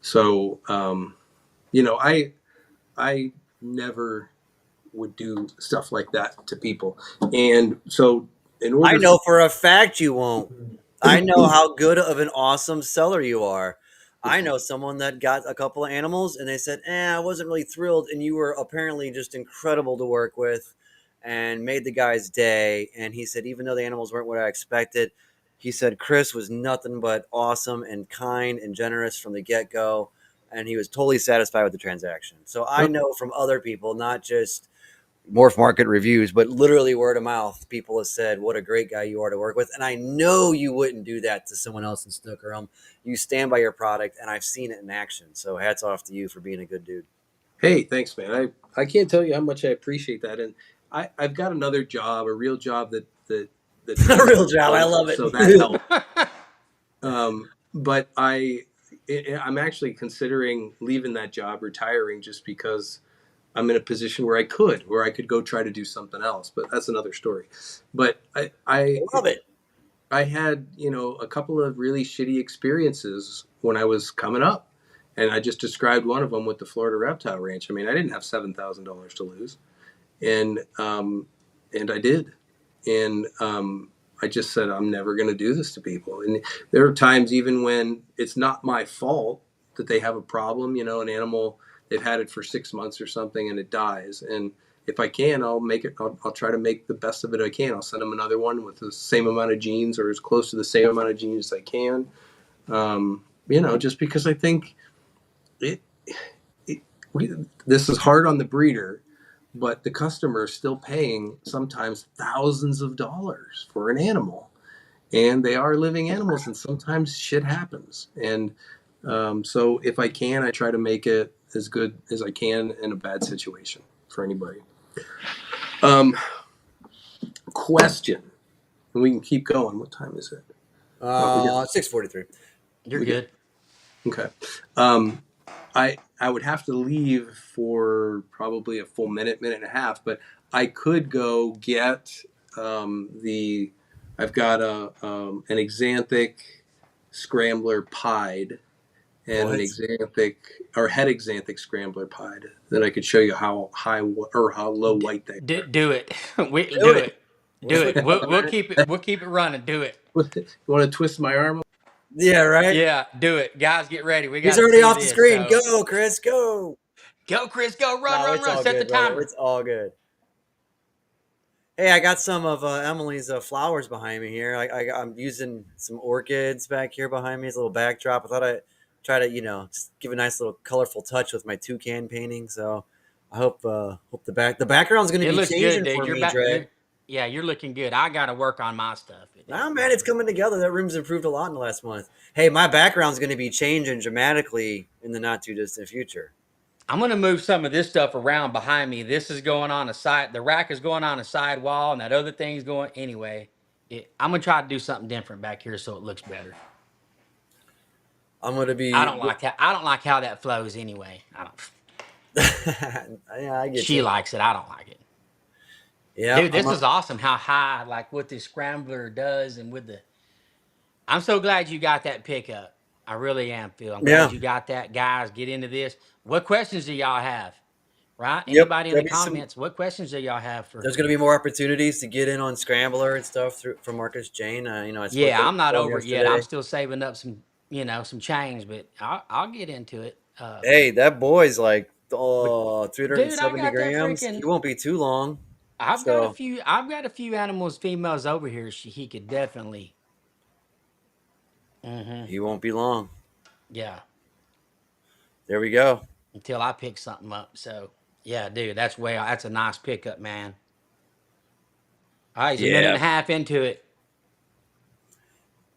So, I never would do stuff like that to people. And so in I order for, know for a fact you won't. I know how good of an awesome seller you are. I know someone that got a couple of animals and they said, I wasn't really thrilled. And you were apparently just incredible to work with and made the guy's day. And he said, even though the animals weren't what I expected, he said Chris was nothing but awesome and kind and generous from the get go. And he was totally satisfied with the transaction. So I know from other people, not just Morph Market reviews, but literally word of mouth. People have said, "What a great guy you are to work with," and I know you wouldn't do that to someone else in snooker. You stand by your product, and I've seen it in action. So hats off to you for being a good dude. hey, thanks, man. I can't tell you how much I appreciate that. And I've got another job, a real job that A pays real job. I well, love so that it. helps. But I'm actually considering leaving that job, retiring, just because I'm in a position where I could go try to do something else. But that's another story. But I love it. I had, a couple of really shitty experiences when I was coming up. And I just described one of them with the Florida Reptile Ranch. I mean, I didn't have $7,000 to lose. And I did. And I just said, I'm never going to do this to people. And there are times, even when it's not my fault, that they have a problem, an animal, they've had it for 6 months or something and it dies. And if I can, I'll try to make the best of it I can. I'll send them another one with the same amount of genes or as close to the same amount of genes as I can. Just because I think it, it this is hard on the breeder, but the customer is still paying sometimes thousands of dollars for an animal, and they are living animals, and sometimes shit happens. And so if I can, I try to make it as good as I can in a bad situation for anybody. Question, and we can keep going. What time is it? 6:43. You're We good. Okay. I would have to leave for probably a full minute and a half, but I could go get I've got an exanthic scrambler pied and an What? exanthic or het exanthic scrambler pied. Then I could show you how high or how low white they are. Do it. We Do do it. it. Do Let's look it. at We'll it. keep it. We'll keep it running. Do it. You want to twist my arm? Yeah, right. Yeah, do it, guys. Get ready. We got He's to already see off the this. screen. So Go, Chris. Go. go, Chris. Go. Run, No, run, it's run. all Set the good, brother. timer. It's all good. Hey, I got some of Emily's flowers behind me here. I'm using some orchids back here behind me as a little backdrop. I thought I'd try to, just give a nice little colorful touch with my toucan painting. So I hope the background's going to It be looks good, changing dude. for You're me, back. Dre. Yeah, you're looking good. I got to work on my stuff. Nah, man, it's coming together. That room's improved a lot in the last month. Hey, my background's going to be changing dramatically in the not too distant future. I'm gonna move some of this stuff around behind me. This is going on a side. The rack is going on a side wall, and that other thing's going anyway. I'm gonna try to do something different back here so it looks better. I'm going to I be. don't like that. I don't like how that flows anyway. I don't. Yeah, I get She you. likes it. I don't like it. Yeah, Dude, this is awesome. How high, like what this scrambler does, and with the. I'm so glad you got that pickup. I really am, Phil. I'm glad yeah. you got that. Guys, get into this. What questions do y'all have? Right? Yep. Anybody in the There'll be some. comments? What questions do y'all have for? There's going to be more opportunities to get in on Scrambler and stuff through from Marcus Jane. I spoke Yeah, to I'm not him over it yet. I'm yesterday. still saving up some, some change, but I'll get into it. Hey, that boy's like But dude, I 370 got that grams. He freaking. won't be too long. I've got a So few. I've got a few animals, females over here. He could definitely. Hmm. he won't be long. Yeah, There we go. until I pick something up. So yeah, dude, that's a nice pickup, man. All right, he's a minute and Yeah, a half into it.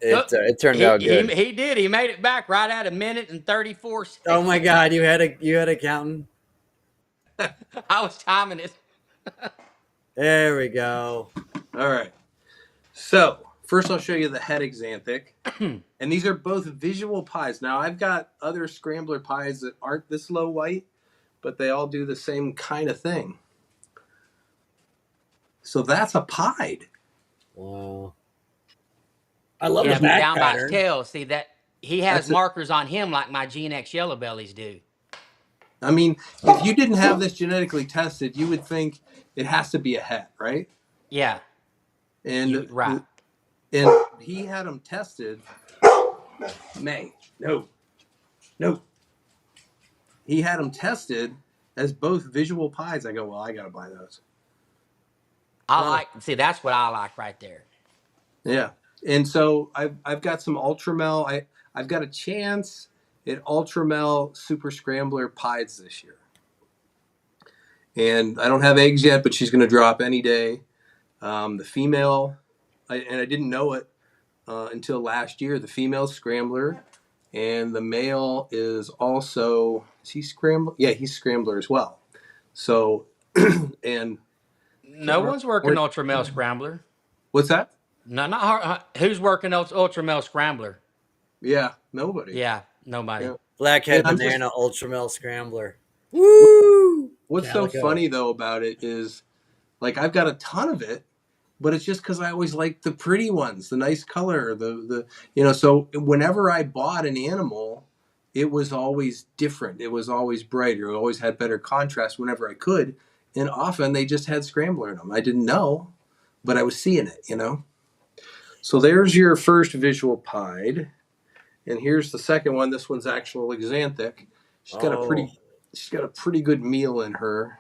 Oh, it turned out good. he did. He made it back right at a minute and 34 Oh my seconds. God, you had a counting. I was timing it. There we go. All right. So first, I'll show you the het exanthic, and these are both visual pies. Now, I've got other scrambler pies that aren't this low white, but they all do the same kind of thing. So that's a pied. Wow. I love Yeah, the but back down by his pattern. tail, see that he has That's it. markers on him like my Gen X yellow bellies do. I mean, if you didn't have this genetically tested, you would think it has to be a het, right? Yeah, And right. and he had them tested. May no. He had them tested as both visual pies. I go, well, I gotta buy those. See that's what I like right there. Yeah, and so I've got some Ultramel. I've got a chance at Ultramel Super Scrambler pies this year, and I don't have eggs yet, but she's going to drop any day. The female, and I didn't know it until last year. The female Scrambler, and the male is also is he Scrambler? Yeah, he's Scrambler as well. So, and No one's working Ultra Male Scrambler. what's that? No, not who's working Ultra Male Scrambler. Yeah, nobody. Yeah, nobody. Yeah. And Blackhead I'm just Banana Ultramel Scrambler. Woo! what's so Calico. funny though about it is like I've got a ton of it, but it's just because I always liked the pretty ones, the nice color, the. So whenever I bought an animal, it was always different. It was always brighter. It always had better contrast whenever I could, and often they just had scrambler in them. I didn't know, but I was seeing it. So there's your first visual pied, and here's the second one. This one's actual exanthic. She's got a Oh, pretty good meal in her.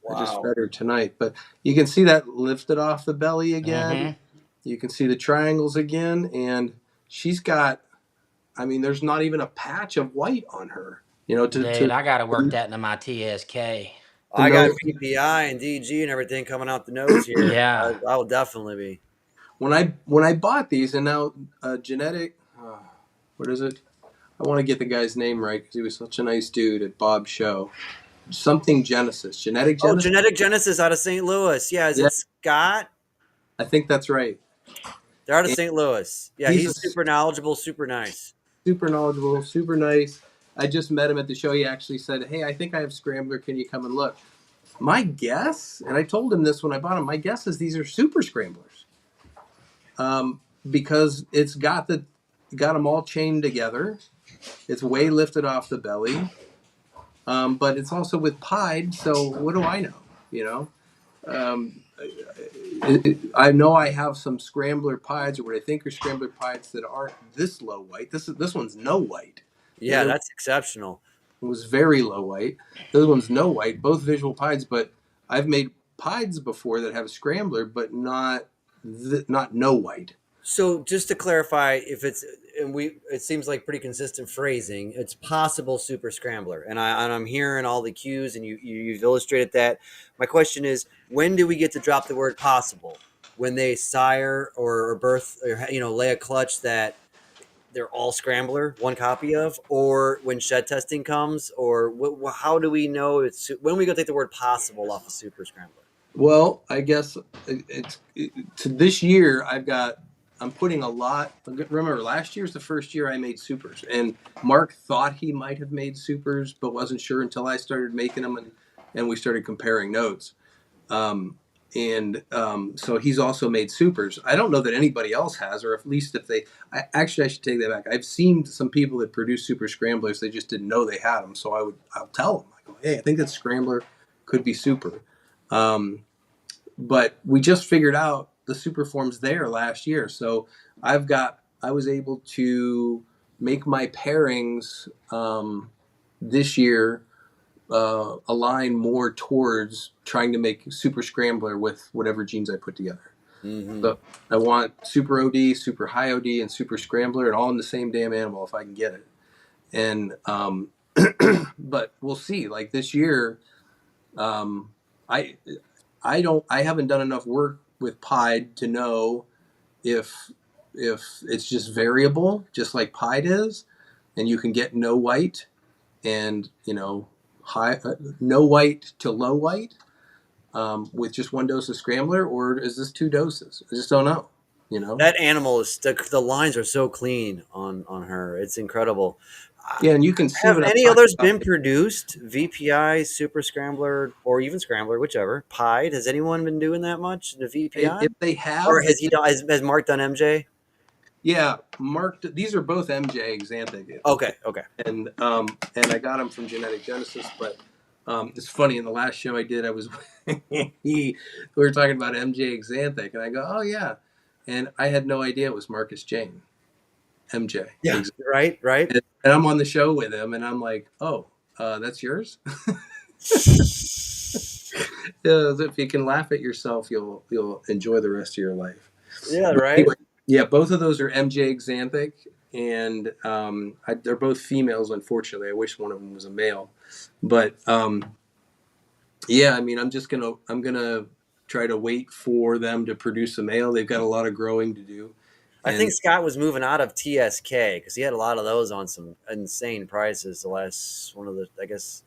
I just wow. fed her tonight, but you can see that lifted off the belly again. Mm-hmm. You can see the triangles again, and she's got. I mean, there's not even a patch of white on her. Dude, I got to work that into my TSK. to I got know VPI and DG and everything coming out the nose here. Yeah. I will definitely be. when I bought these, and now genetic. What is it? I want to get the guy's name right because he was such a nice dude at Bob's show. Something Genesis, genetic Oh, Genesis. Genetic Genesis out of St. Louis. Yeah, is Yeah, it Scott? I think that's right. They're out of And St. Louis. Yeah, he's he's super knowledgeable, super nice. super knowledgeable, super nice. I just met him at the show. He actually said, "Hey, I think I have Scrambler. Can you come and look?" My guess, and I told him this when I bought him. My guess is these are super Scramblers, because it's got them all chained together. It's way lifted off the belly, but it's also with pied. So what do I know? You know, um, I know I have some Scrambler pieds or what I think are Scrambler pieds that aren't this low white. This one's no white. The Yeah, other that's exceptional. was very low white. The other one's no white. Both visual pieds, but I've made pieds before that have Scrambler, but not no white. So just to clarify, if it's and it seems like pretty consistent phrasing. It's possible super scrambler, and I'm hearing all the cues, and you've illustrated that. My question is, when do we get to drop the word possible? When they sire or birth or lay a clutch that they're all scrambler, one copy of, or when shed testing comes, or how do we know when we go take the word possible off of super scrambler? Well, I guess to this year I'm putting a lot. Remember, last year's the first year I made supers, and Mark thought he might have made supers, but wasn't sure until I started making them, and we started comparing notes. Um, so he's also made supers. I don't know that anybody else has, or at least if they. I should take that back. I've seen some people that produce super scramblers. They just didn't know they had them. So I'll tell them. I go, hey, I think that scrambler could be super. Um, but we just figured out the super forms there last year. So I was able to make my pairings this year align more towards trying to make super scrambler with whatever genes I put together. Mm-hmm. So I want super OD, super high OD, and super scrambler, and all in the same damn animal if I can get it. And but we'll see. Like this year, um, I I haven't done enough work with pied to know if it's just variable, just like pied is, and you can get no white and high no white to low white with just one dose of scrambler, or is this two doses? I just don't know. That animal is the lines are so clean on her. It's incredible. Yeah, and you can see Have what I'm any talking others about. been produced? VPI, Super Scrambler, or even Scrambler, whichever. Pied. Has anyone been doing that much? The VPI, If they or have, has he done? Has Mark done MJ? yeah, marked. These are both MJ Xanthic, Okay, okay. and I got them from Genetic Genesis. But it's funny. In the last show I did, we were talking about MJ Xanthic, and I go, oh yeah, and I had no idea it was Marcus Jane, MJ. Yeah. Right, right. And I'm on the show with him, and I'm like, oh, that's yours. Yeah, if you can laugh at yourself, you'll enjoy the rest of your life. Yeah, But right. anyway, yeah, both of those are MJ Xanthic, and they're both females. Unfortunately, I wish one of them was a male, but yeah, I mean, I'm gonna try to wait for them to produce a male. They've got a lot of growing to do, I and think Scott was moving out of TSK because he had a lot of those on some insane prices. The last one of the, I guess,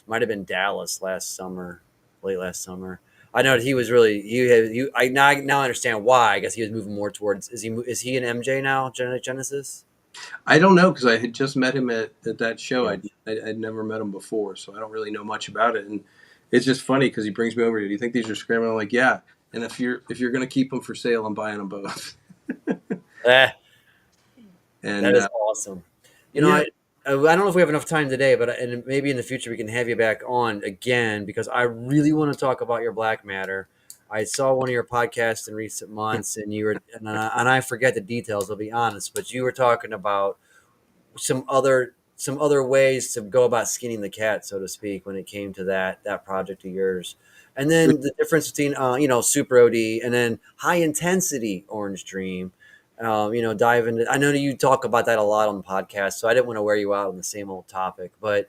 might have been Dallas last summer, late last summer. I know he was really he had you. I now understand why. I guess he was moving more towards. Is he an MJ now? Genetic Genesis. I don't know because I had just met him at that show. Yeah. I'd never met him before, so I don't really know much about it. And it's just funny because he brings me over. Do you think these are scrambling? I'm like, yeah. And if you're going to keep them for sale, I'm buying them both. Eh, And that is awesome. yeah, I don't know if we have enough time today, but and maybe in the future we can have you back on again because I really want to talk about your black matter. I saw one of your podcasts in recent months, and you were and I forget the details. I'll be honest, but you were talking about some other ways to go about skinning the cat, so to speak, when it came to that project of yours. And then the difference between super OD and then high intensity Orange Dream. Dive into. I know you talk about that a lot on the podcast, so I didn't want to wear you out on the same old topic. But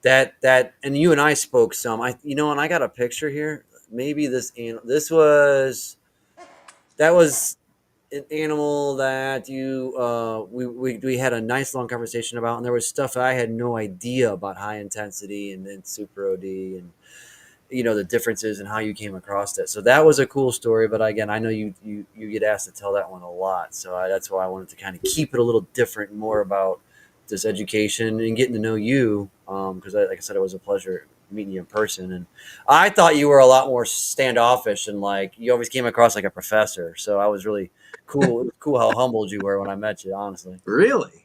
and you and I spoke some. And I got a picture here. Maybe this was that was an animal that we had a nice long conversation about, and there was stuff I had no idea about high intensity and then super OD and the differences and how you came across it. So that was a cool story. But again, I know you get asked to tell that one a lot, so that's why I wanted to kind of keep it a little different, more about this education and getting to know you. Because like I said, it was a pleasure meeting you in person, and I thought you were a lot more standoffish and like you always came across like a professor. So I was really cool. It was cool how humbled you were when I met you. Honestly. really.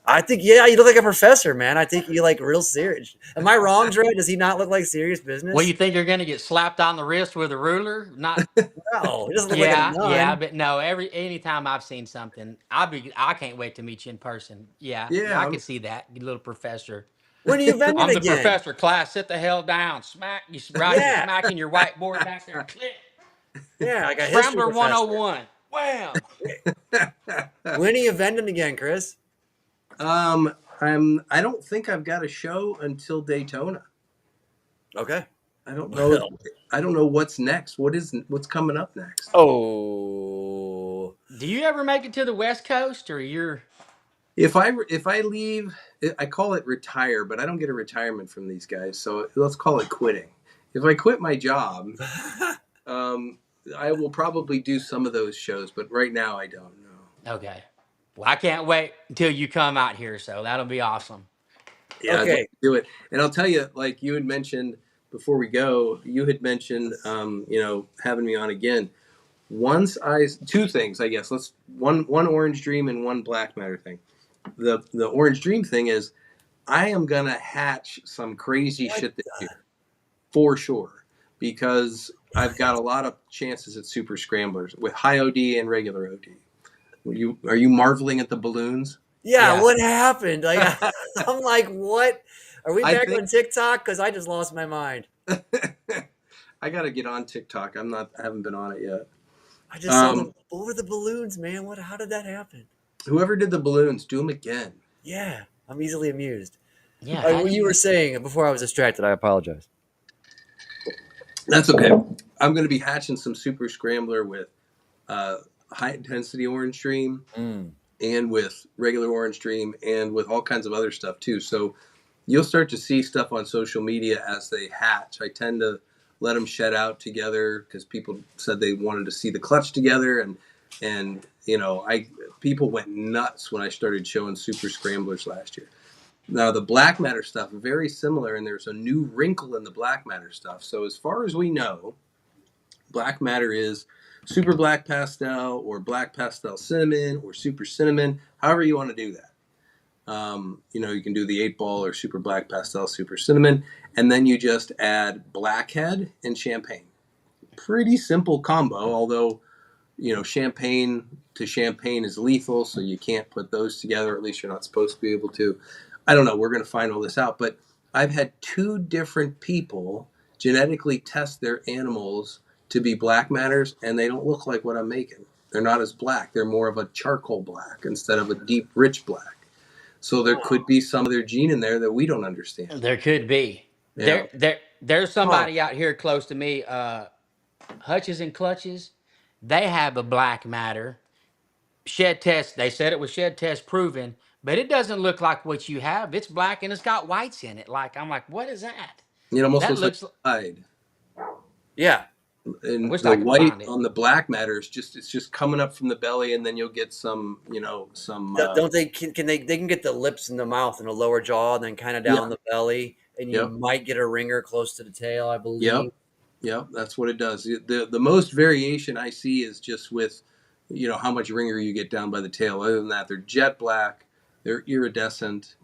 I think, yeah, you look like a professor, man. I think you like real serious. Am I wrong, Dre? Does he not look like serious Well, business? you think you're going to get slapped on the wrist with a ruler? Not. No, he doesn't look like a Yeah, nun. but no. Anytime I've seen something, I can't wait to meet you in person. Yeah, Yeah, I can see that, you little professor. When are you vending I'm the again? professor. Class, sit the hell down. Smack you right. You Yeah, smacking your whiteboard back there. Click. yeah, like a history Scrambler professor. 101. Wham. When are you vending again, Chris? um, I don't think I've got a show until Daytona. Okay. I don't know. Well, I don't know what's next. What's coming up next? oh, Do you ever make it to the West Coast, or you're? If I leave, I call it retire, but I don't get a retirement from these guys. So let's call it quitting. If I quit my job, um, I will probably do some of those shows, but right now I don't know. Okay. Well, I can't wait until you come out here, so that'll be awesome. Yeah, I'd love okay. to do it. And I'll tell you, like you had mentioned before we go, you had mentioned, having me on again. Two things, I guess. Let's one Orange Dream and one Black Matter thing. The Orange Dream thing is, I am gonna hatch some crazy What? shit this year for sure because I've got a lot of chances at super scramblers with high OD and regular OD. Are you marveling at the balloons? Yeah, Yeah. what happened? Like, I'm like, what? Are we I back think on TikTok? Because I just lost my mind. I got to get on TikTok. I haven't been on it yet. I just saw what were the balloons, man? How did that happen? Whoever did the balloons, do them again. Yeah, I'm easily amused. Yeah. How What do you were you? saying before I was distracted, I apologize. That's okay. I'm going to be hatching some super scrambler with high intensity Orange Dream Mm. and with regular Orange Dream and with all kinds of other stuff too. So you'll start to see stuff on social media as they hatch. I tend to let them shed out together because people said they wanted to see the clutch together, and I people went nuts when I started showing super scramblers last year. Now the black matter stuff very similar, and there's a new wrinkle in the black matter stuff. So as far as we know, black matter is super black pastel or black pastel cinnamon or super cinnamon, however you want to do that. You can do the 8 ball or super black pastel, super cinnamon, and then you just add blackhead and champagne. Pretty simple combo, although, champagne to champagne is lethal, so you can't put those together, at least you're not supposed to be able to. I don't know, we're going to find all this out, but I've had 2 different people genetically test their animals to be black matters, and they don't look like what I'm making. They're not as black. They're more of a charcoal black instead of a deep, rich black. So there could be some other gene in there that we don't understand. There could be. Yeah. There's Huh. somebody out here close to me. Hutches and Clutches. They have a black matter shed test. They said it was shed test proven, but it doesn't look like what you have. It's black and it's got whites in it. Like I'm like, what is that? It almost That looks like looks. hide. Yeah. I And wish the I could white find it. on the black matter is it's just coming up from the belly, and then you'll get some. Don't they can they can get the lips and the mouth and the lower jaw and then kind of Yeah. down the belly and you Yep. might get a ringer close to the tail, I Yep. believe. Yep, that's what it does. The most variation I see is just with, how much ringer you get down by the tail. Other than that, they're jet black, they're iridescent.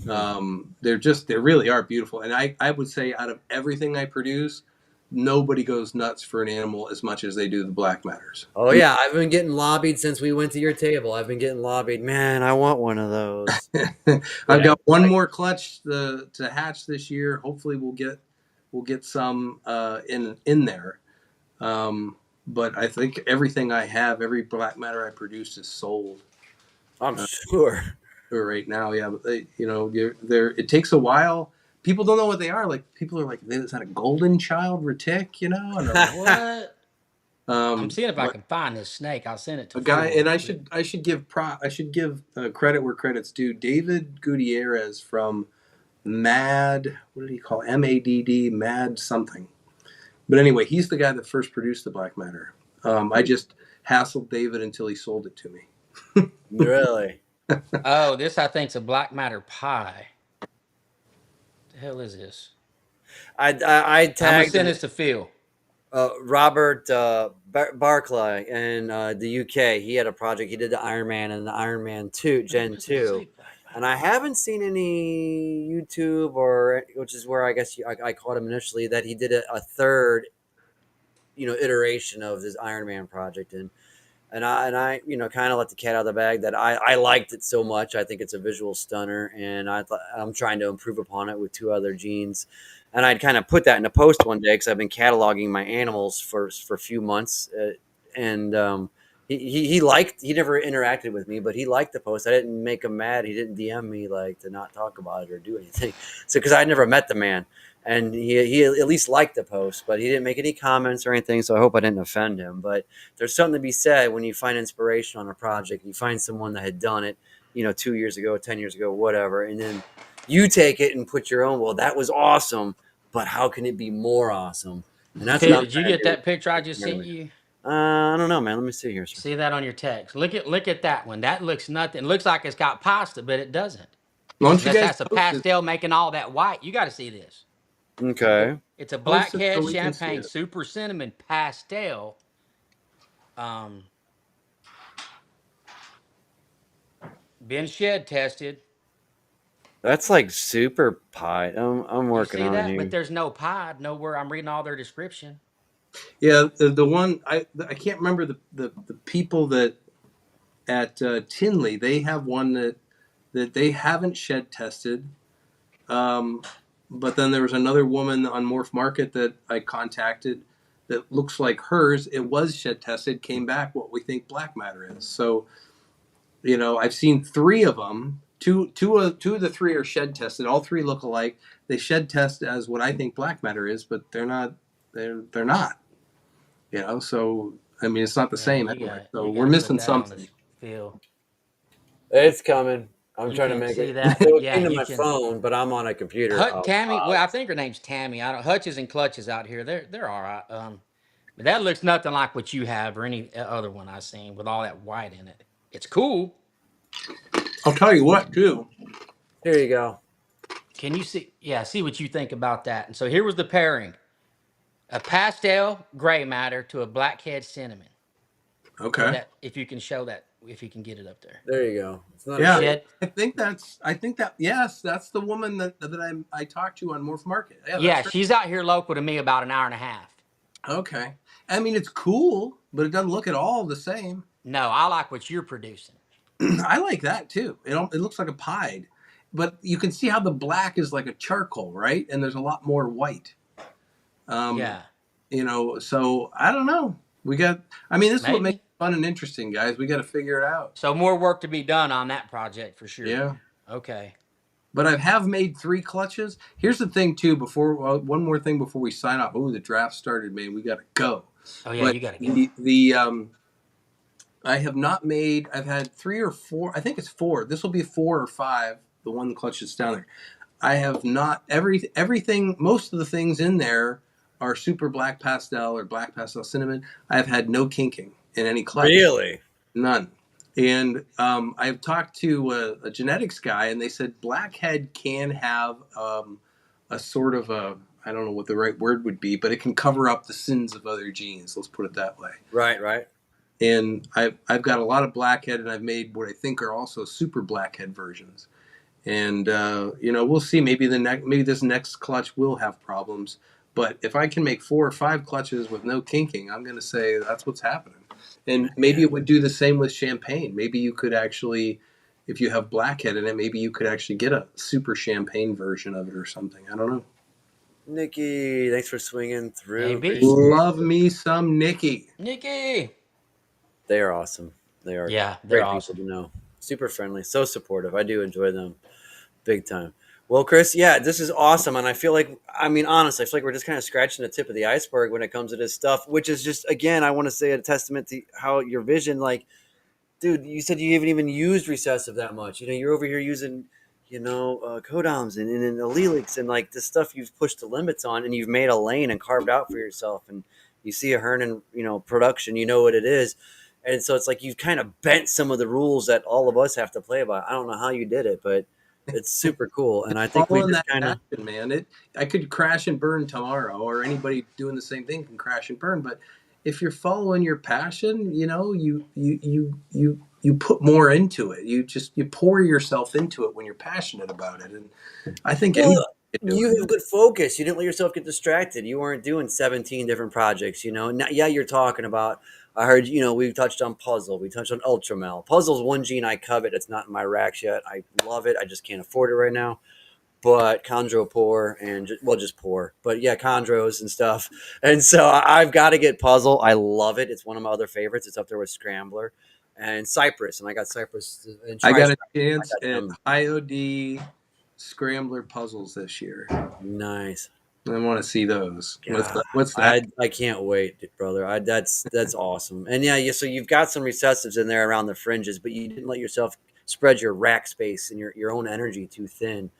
They really are beautiful. And I would say out of everything I produce, nobody goes nuts for an animal as much as they do the black matters. Oh yeah, I've been getting lobbied since we went to your table. I've been getting lobbied. Man, I want one of those. I've Yeah, got one more clutch to hatch this year. Hopefully, we'll get some in there. But I think everything I have, every black matter I produce, is sold I'm sure. right now. Yeah, but they're it takes a while. People don't know what they are. Like people are like, "Is that a golden child retic?" And they're like, What? I'm seeing if I but can find this snake. I'll send it to a guy, Phil. and I should give credit where credit's due. David Gutierrez from Mad, what did he call it? MADD, Mad something. But anyway, he's the guy that first produced the black matter. I just hassled David until he sold it to me. Really? Oh, this I think's a black matter pie. The hell is this? I I'm gonna tagged send this to Phil. Robert Barclay in the UK. He had a project. He did the Iron Man and the Iron Man 2 Gen What does it 2. say, black And matter? I haven't seen any YouTube which is where I guess I caught him initially, that he did a third, iteration of this Iron Man project. And I kind of let the cat out of the bag that I liked it so much. I think it's a visual stunner, and I'm trying to improve upon it with two other genes. And I'd kind of put that in a post one day because I've been cataloging my animals for a few months, and he never interacted with me, but he liked the post. I didn't make him mad. He didn't DM me like to not talk about it or do anything. So because I'd never met the man, and he at least liked the post, but he didn't make any comments or anything. So I hope I didn't offend him. But there's something to be said when you find inspiration on a project. You find someone that had done it, 2 years ago, 10 years ago, whatever, and then you take it and put your own. Well, that was awesome, but how can it be more awesome? And that's what Phil, I'm did you trying to get do. that picture I just sent you? I don't know, man. Let me see here, sir. See that on your text? Look at that one. That looks nothing. It looks like it's got pasta, but it doesn't. Why don't you guys That's a post it? pastel making all that white. You got to see this. Okay. It's a Post it so blackhead we can see champagne it. super cinnamon pastel. Um, been shed tested. That's like super pie. I'm You working see on it that? But here. there's no pod nowhere. I'm reading all their description. Yeah, the one I can't remember the people that at Tinley, they have one that they haven't shed tested. Um, but then there was another woman on Morph Market that I contacted that looks like hers. It was shed tested, came back what we think black matter is. So, I've seen three of them. Two of the three are shed tested. All three look alike. They shed test as what I think black matter is, but they're not. They're not. So I mean, it's not the Yeah, same you anyway. got So you we're got to put missing that on this something. Phil. It's coming. I'm You trying to can't make see it. that, but It yeah, came to you my can. phone, but I'm on a computer. Oh, Tammy, well, I think her name's Tammy. I don't Hutches and Clutches out here. They're all right. But that looks nothing like what you have or any other one I've seen with all that white in it. It's cool. I'll tell you what, too. here you go. Can you see? Yeah, see what you think about that. And so here was the pairing: a pastel gray matter to a blackhead cinnamon. Okay, Okay. that if you can show that, if you can get it up there. There you go. It's not a Yeah, shade. Shed. I think that yes, that's the woman that I talked to on Morph Market. Yeah, Yeah, that's right. she's out here local to me about an hour and a half. Okay. I mean, it's cool, but it doesn't look at all the same. No, I like what you're producing. I like that too. It looks like a pied, but you can see how the black is like a charcoal, right? And there's a lot more white. Um, Yeah, so I don't know. I mean, this is what makes maybe. it fun and interesting, guys. We got to figure it out. So more work to be done on that project for sure. Yeah. Okay. But I have made 3 clutches. Here's the thing, too. One more thing before we sign off. Oh, the draft started, man. We got to go. Oh yeah, But you gotta go. the I have not made. I've had 3 or 4. I think it's 4. This will be 4 or 5. The one clutch that's down there. I have not everything. Most of the things in there are super black pastel or black pastel cinnamon. I have had no kinking in any clutch. Really? None. And I've talked to a genetics guy, and they said blackhead can have a sort of I don't know what the right word would be, but it can cover up the sins of other genes. Let's put it that way. Right. And I've got a lot of blackhead, and I've made what I think are also super blackhead versions. And we'll see. Maybe this next clutch will have problems. But if I can make 4 or 5 clutches with no kinking, I'm going to say that's what's happening. And maybe it would do the same with champagne. Maybe you could actually, if you have blackhead in it, maybe you could actually get a super champagne version of it or something. I don't know. Nikki, thanks for swinging through. AB. Appreciate Love it. me some Nikki. Nikki. They are awesome. They are Yeah, they're great people awesome. to know. Super friendly, so supportive. I do enjoy them big time. Well, Chris, yeah, this is awesome. And I feel like, honestly, I feel like we're just kind of scratching the tip of the iceberg when it comes to this stuff, which is just, again, I want to say a testament to how your vision, like, dude, you said you haven't even used recessive that much. You're over here using, codoms and allelics and like the stuff you've pushed the limits on, and you've made a lane and carved out for yourself. And you see a Hernan, production, you know what it is. And so it's like you've kind of bent some of the rules that all of us have to play by. I don't know how you did it, but it's super cool. And I think we Following just that kind of, passion, man. I could crash and burn tomorrow, or anybody doing the same thing can crash and burn. But if you're following your passion, you put more into it. You pour yourself into it when you're passionate about it. And I think anybody well, can do you it. have good focus. You didn't let yourself get distracted. You weren't doing 17 different projects, Yeah, you're talking about, I heard, we touched on puzzle. We touched on Ultramel. Puzzle's one gene I covet. It's not in my racks yet. I love it. I just can't afford it right now. But chondro poor and just poor. But yeah, chondros and stuff. And so I've got to get puzzle. I love it. It's one of my other favorites. It's up there with Scrambler and Cypress. And I got Cypress and I Tri. got a I chance got at them. IOD Scrambler puzzles this year. Nice. I want to see those. God, What's that? I can't wait, brother. That's awesome. And yeah. So you've got some recessives in there around the fringes, but you didn't let yourself spread your rack space and your own energy too thin,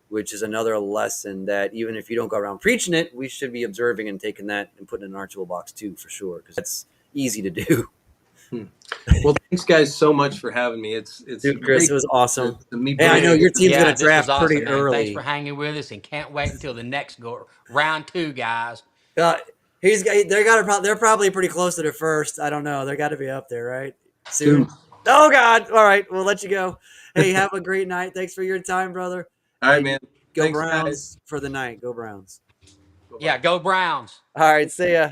which is another lesson that even if you don't go around preaching it, we should be observing and taking that and putting it in our toolbox too, for sure, because that's easy to do. Well, thanks guys so much for having me. It's Dude, Chris, great it was awesome. to meet Hey, I both. know Dude, your team's yeah, gonna this was draft pretty awesome, man. Thanks for early. hanging with us, and can't wait until the next round 2, guys. Uh, they're probably pretty close to the first. I don't know. They got to be up there, right? Soon. Soon. Oh God! All right, we'll let you go. Hey, have a great night. Thanks for your time, brother. All right, man. Go Thanks, guys. Browns for the night. Go Browns. Bye-bye. Yeah, go Browns. All right, see ya.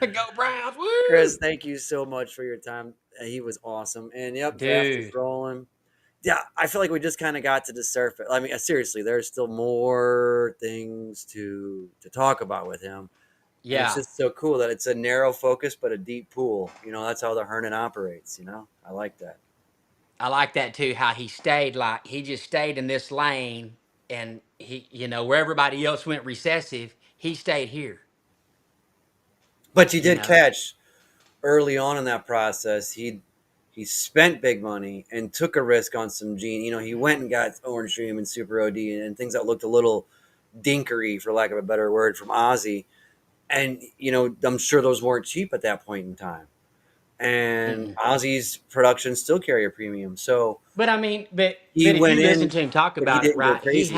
Go Browns. Chris, Woo! thank you so much for your time. He was awesome. And yep, draft is Dude. rolling. Yeah, I feel like we just kind of got to the surface. Seriously, there's still more things to talk about with him. And it's Yeah. just so cool that it's a narrow focus but a deep pool. That's how the Hernan operates. I like that. I like that too, how he just stayed in this lane, and where everybody else went recessive, he stayed here, But you you did know. catch early on in that process. He spent big money and took a risk on some gene. He went and got Orange Dream and Super OD and things that looked a little dinkery, for lack of a better word, from Ozzy. And I'm sure those weren't cheap at that point in time. And Mm-mm. Ozzy's productions still carry a premium. So But I mean, but he if went you listen in, to him talk but he about it, didn't go right, crazy.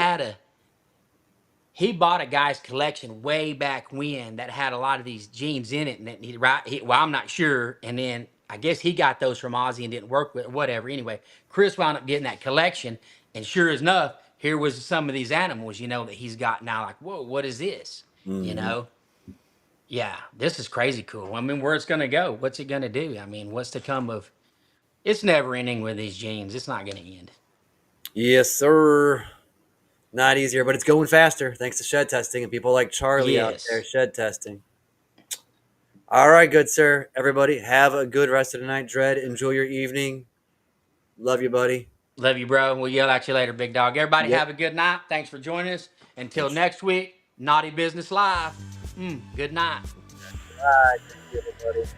he bought a guy's collection way back when that had a lot of these genes in it, and that well, I'm not sure, and then I guess he got those from Ozzy and didn't work with whatever. Anyway, Chris wound up getting that collection, and sure as enough, here was some of these animals, that he's got now. Like, whoa, what is this? You Mm-hmm. know, yeah, this is crazy cool. I mean, where it's gonna go? What's it gonna do? I mean, what's to come of? It's never ending with these genes. It's not gonna end. Yes, sir. Not easier, but it's going faster thanks to shed testing and people like Charlie out there Yes. shed testing. All right, good sir. Everybody, have a good rest of the night. Dread, enjoy your evening. Love you, buddy. Love you, bro. We'll yell at you later, big dog. Everybody Yep. have a good night. Thanks for joining us. Until Thanks. next week, Naughty Business Live. Good night. Bye. Thank you, everybody.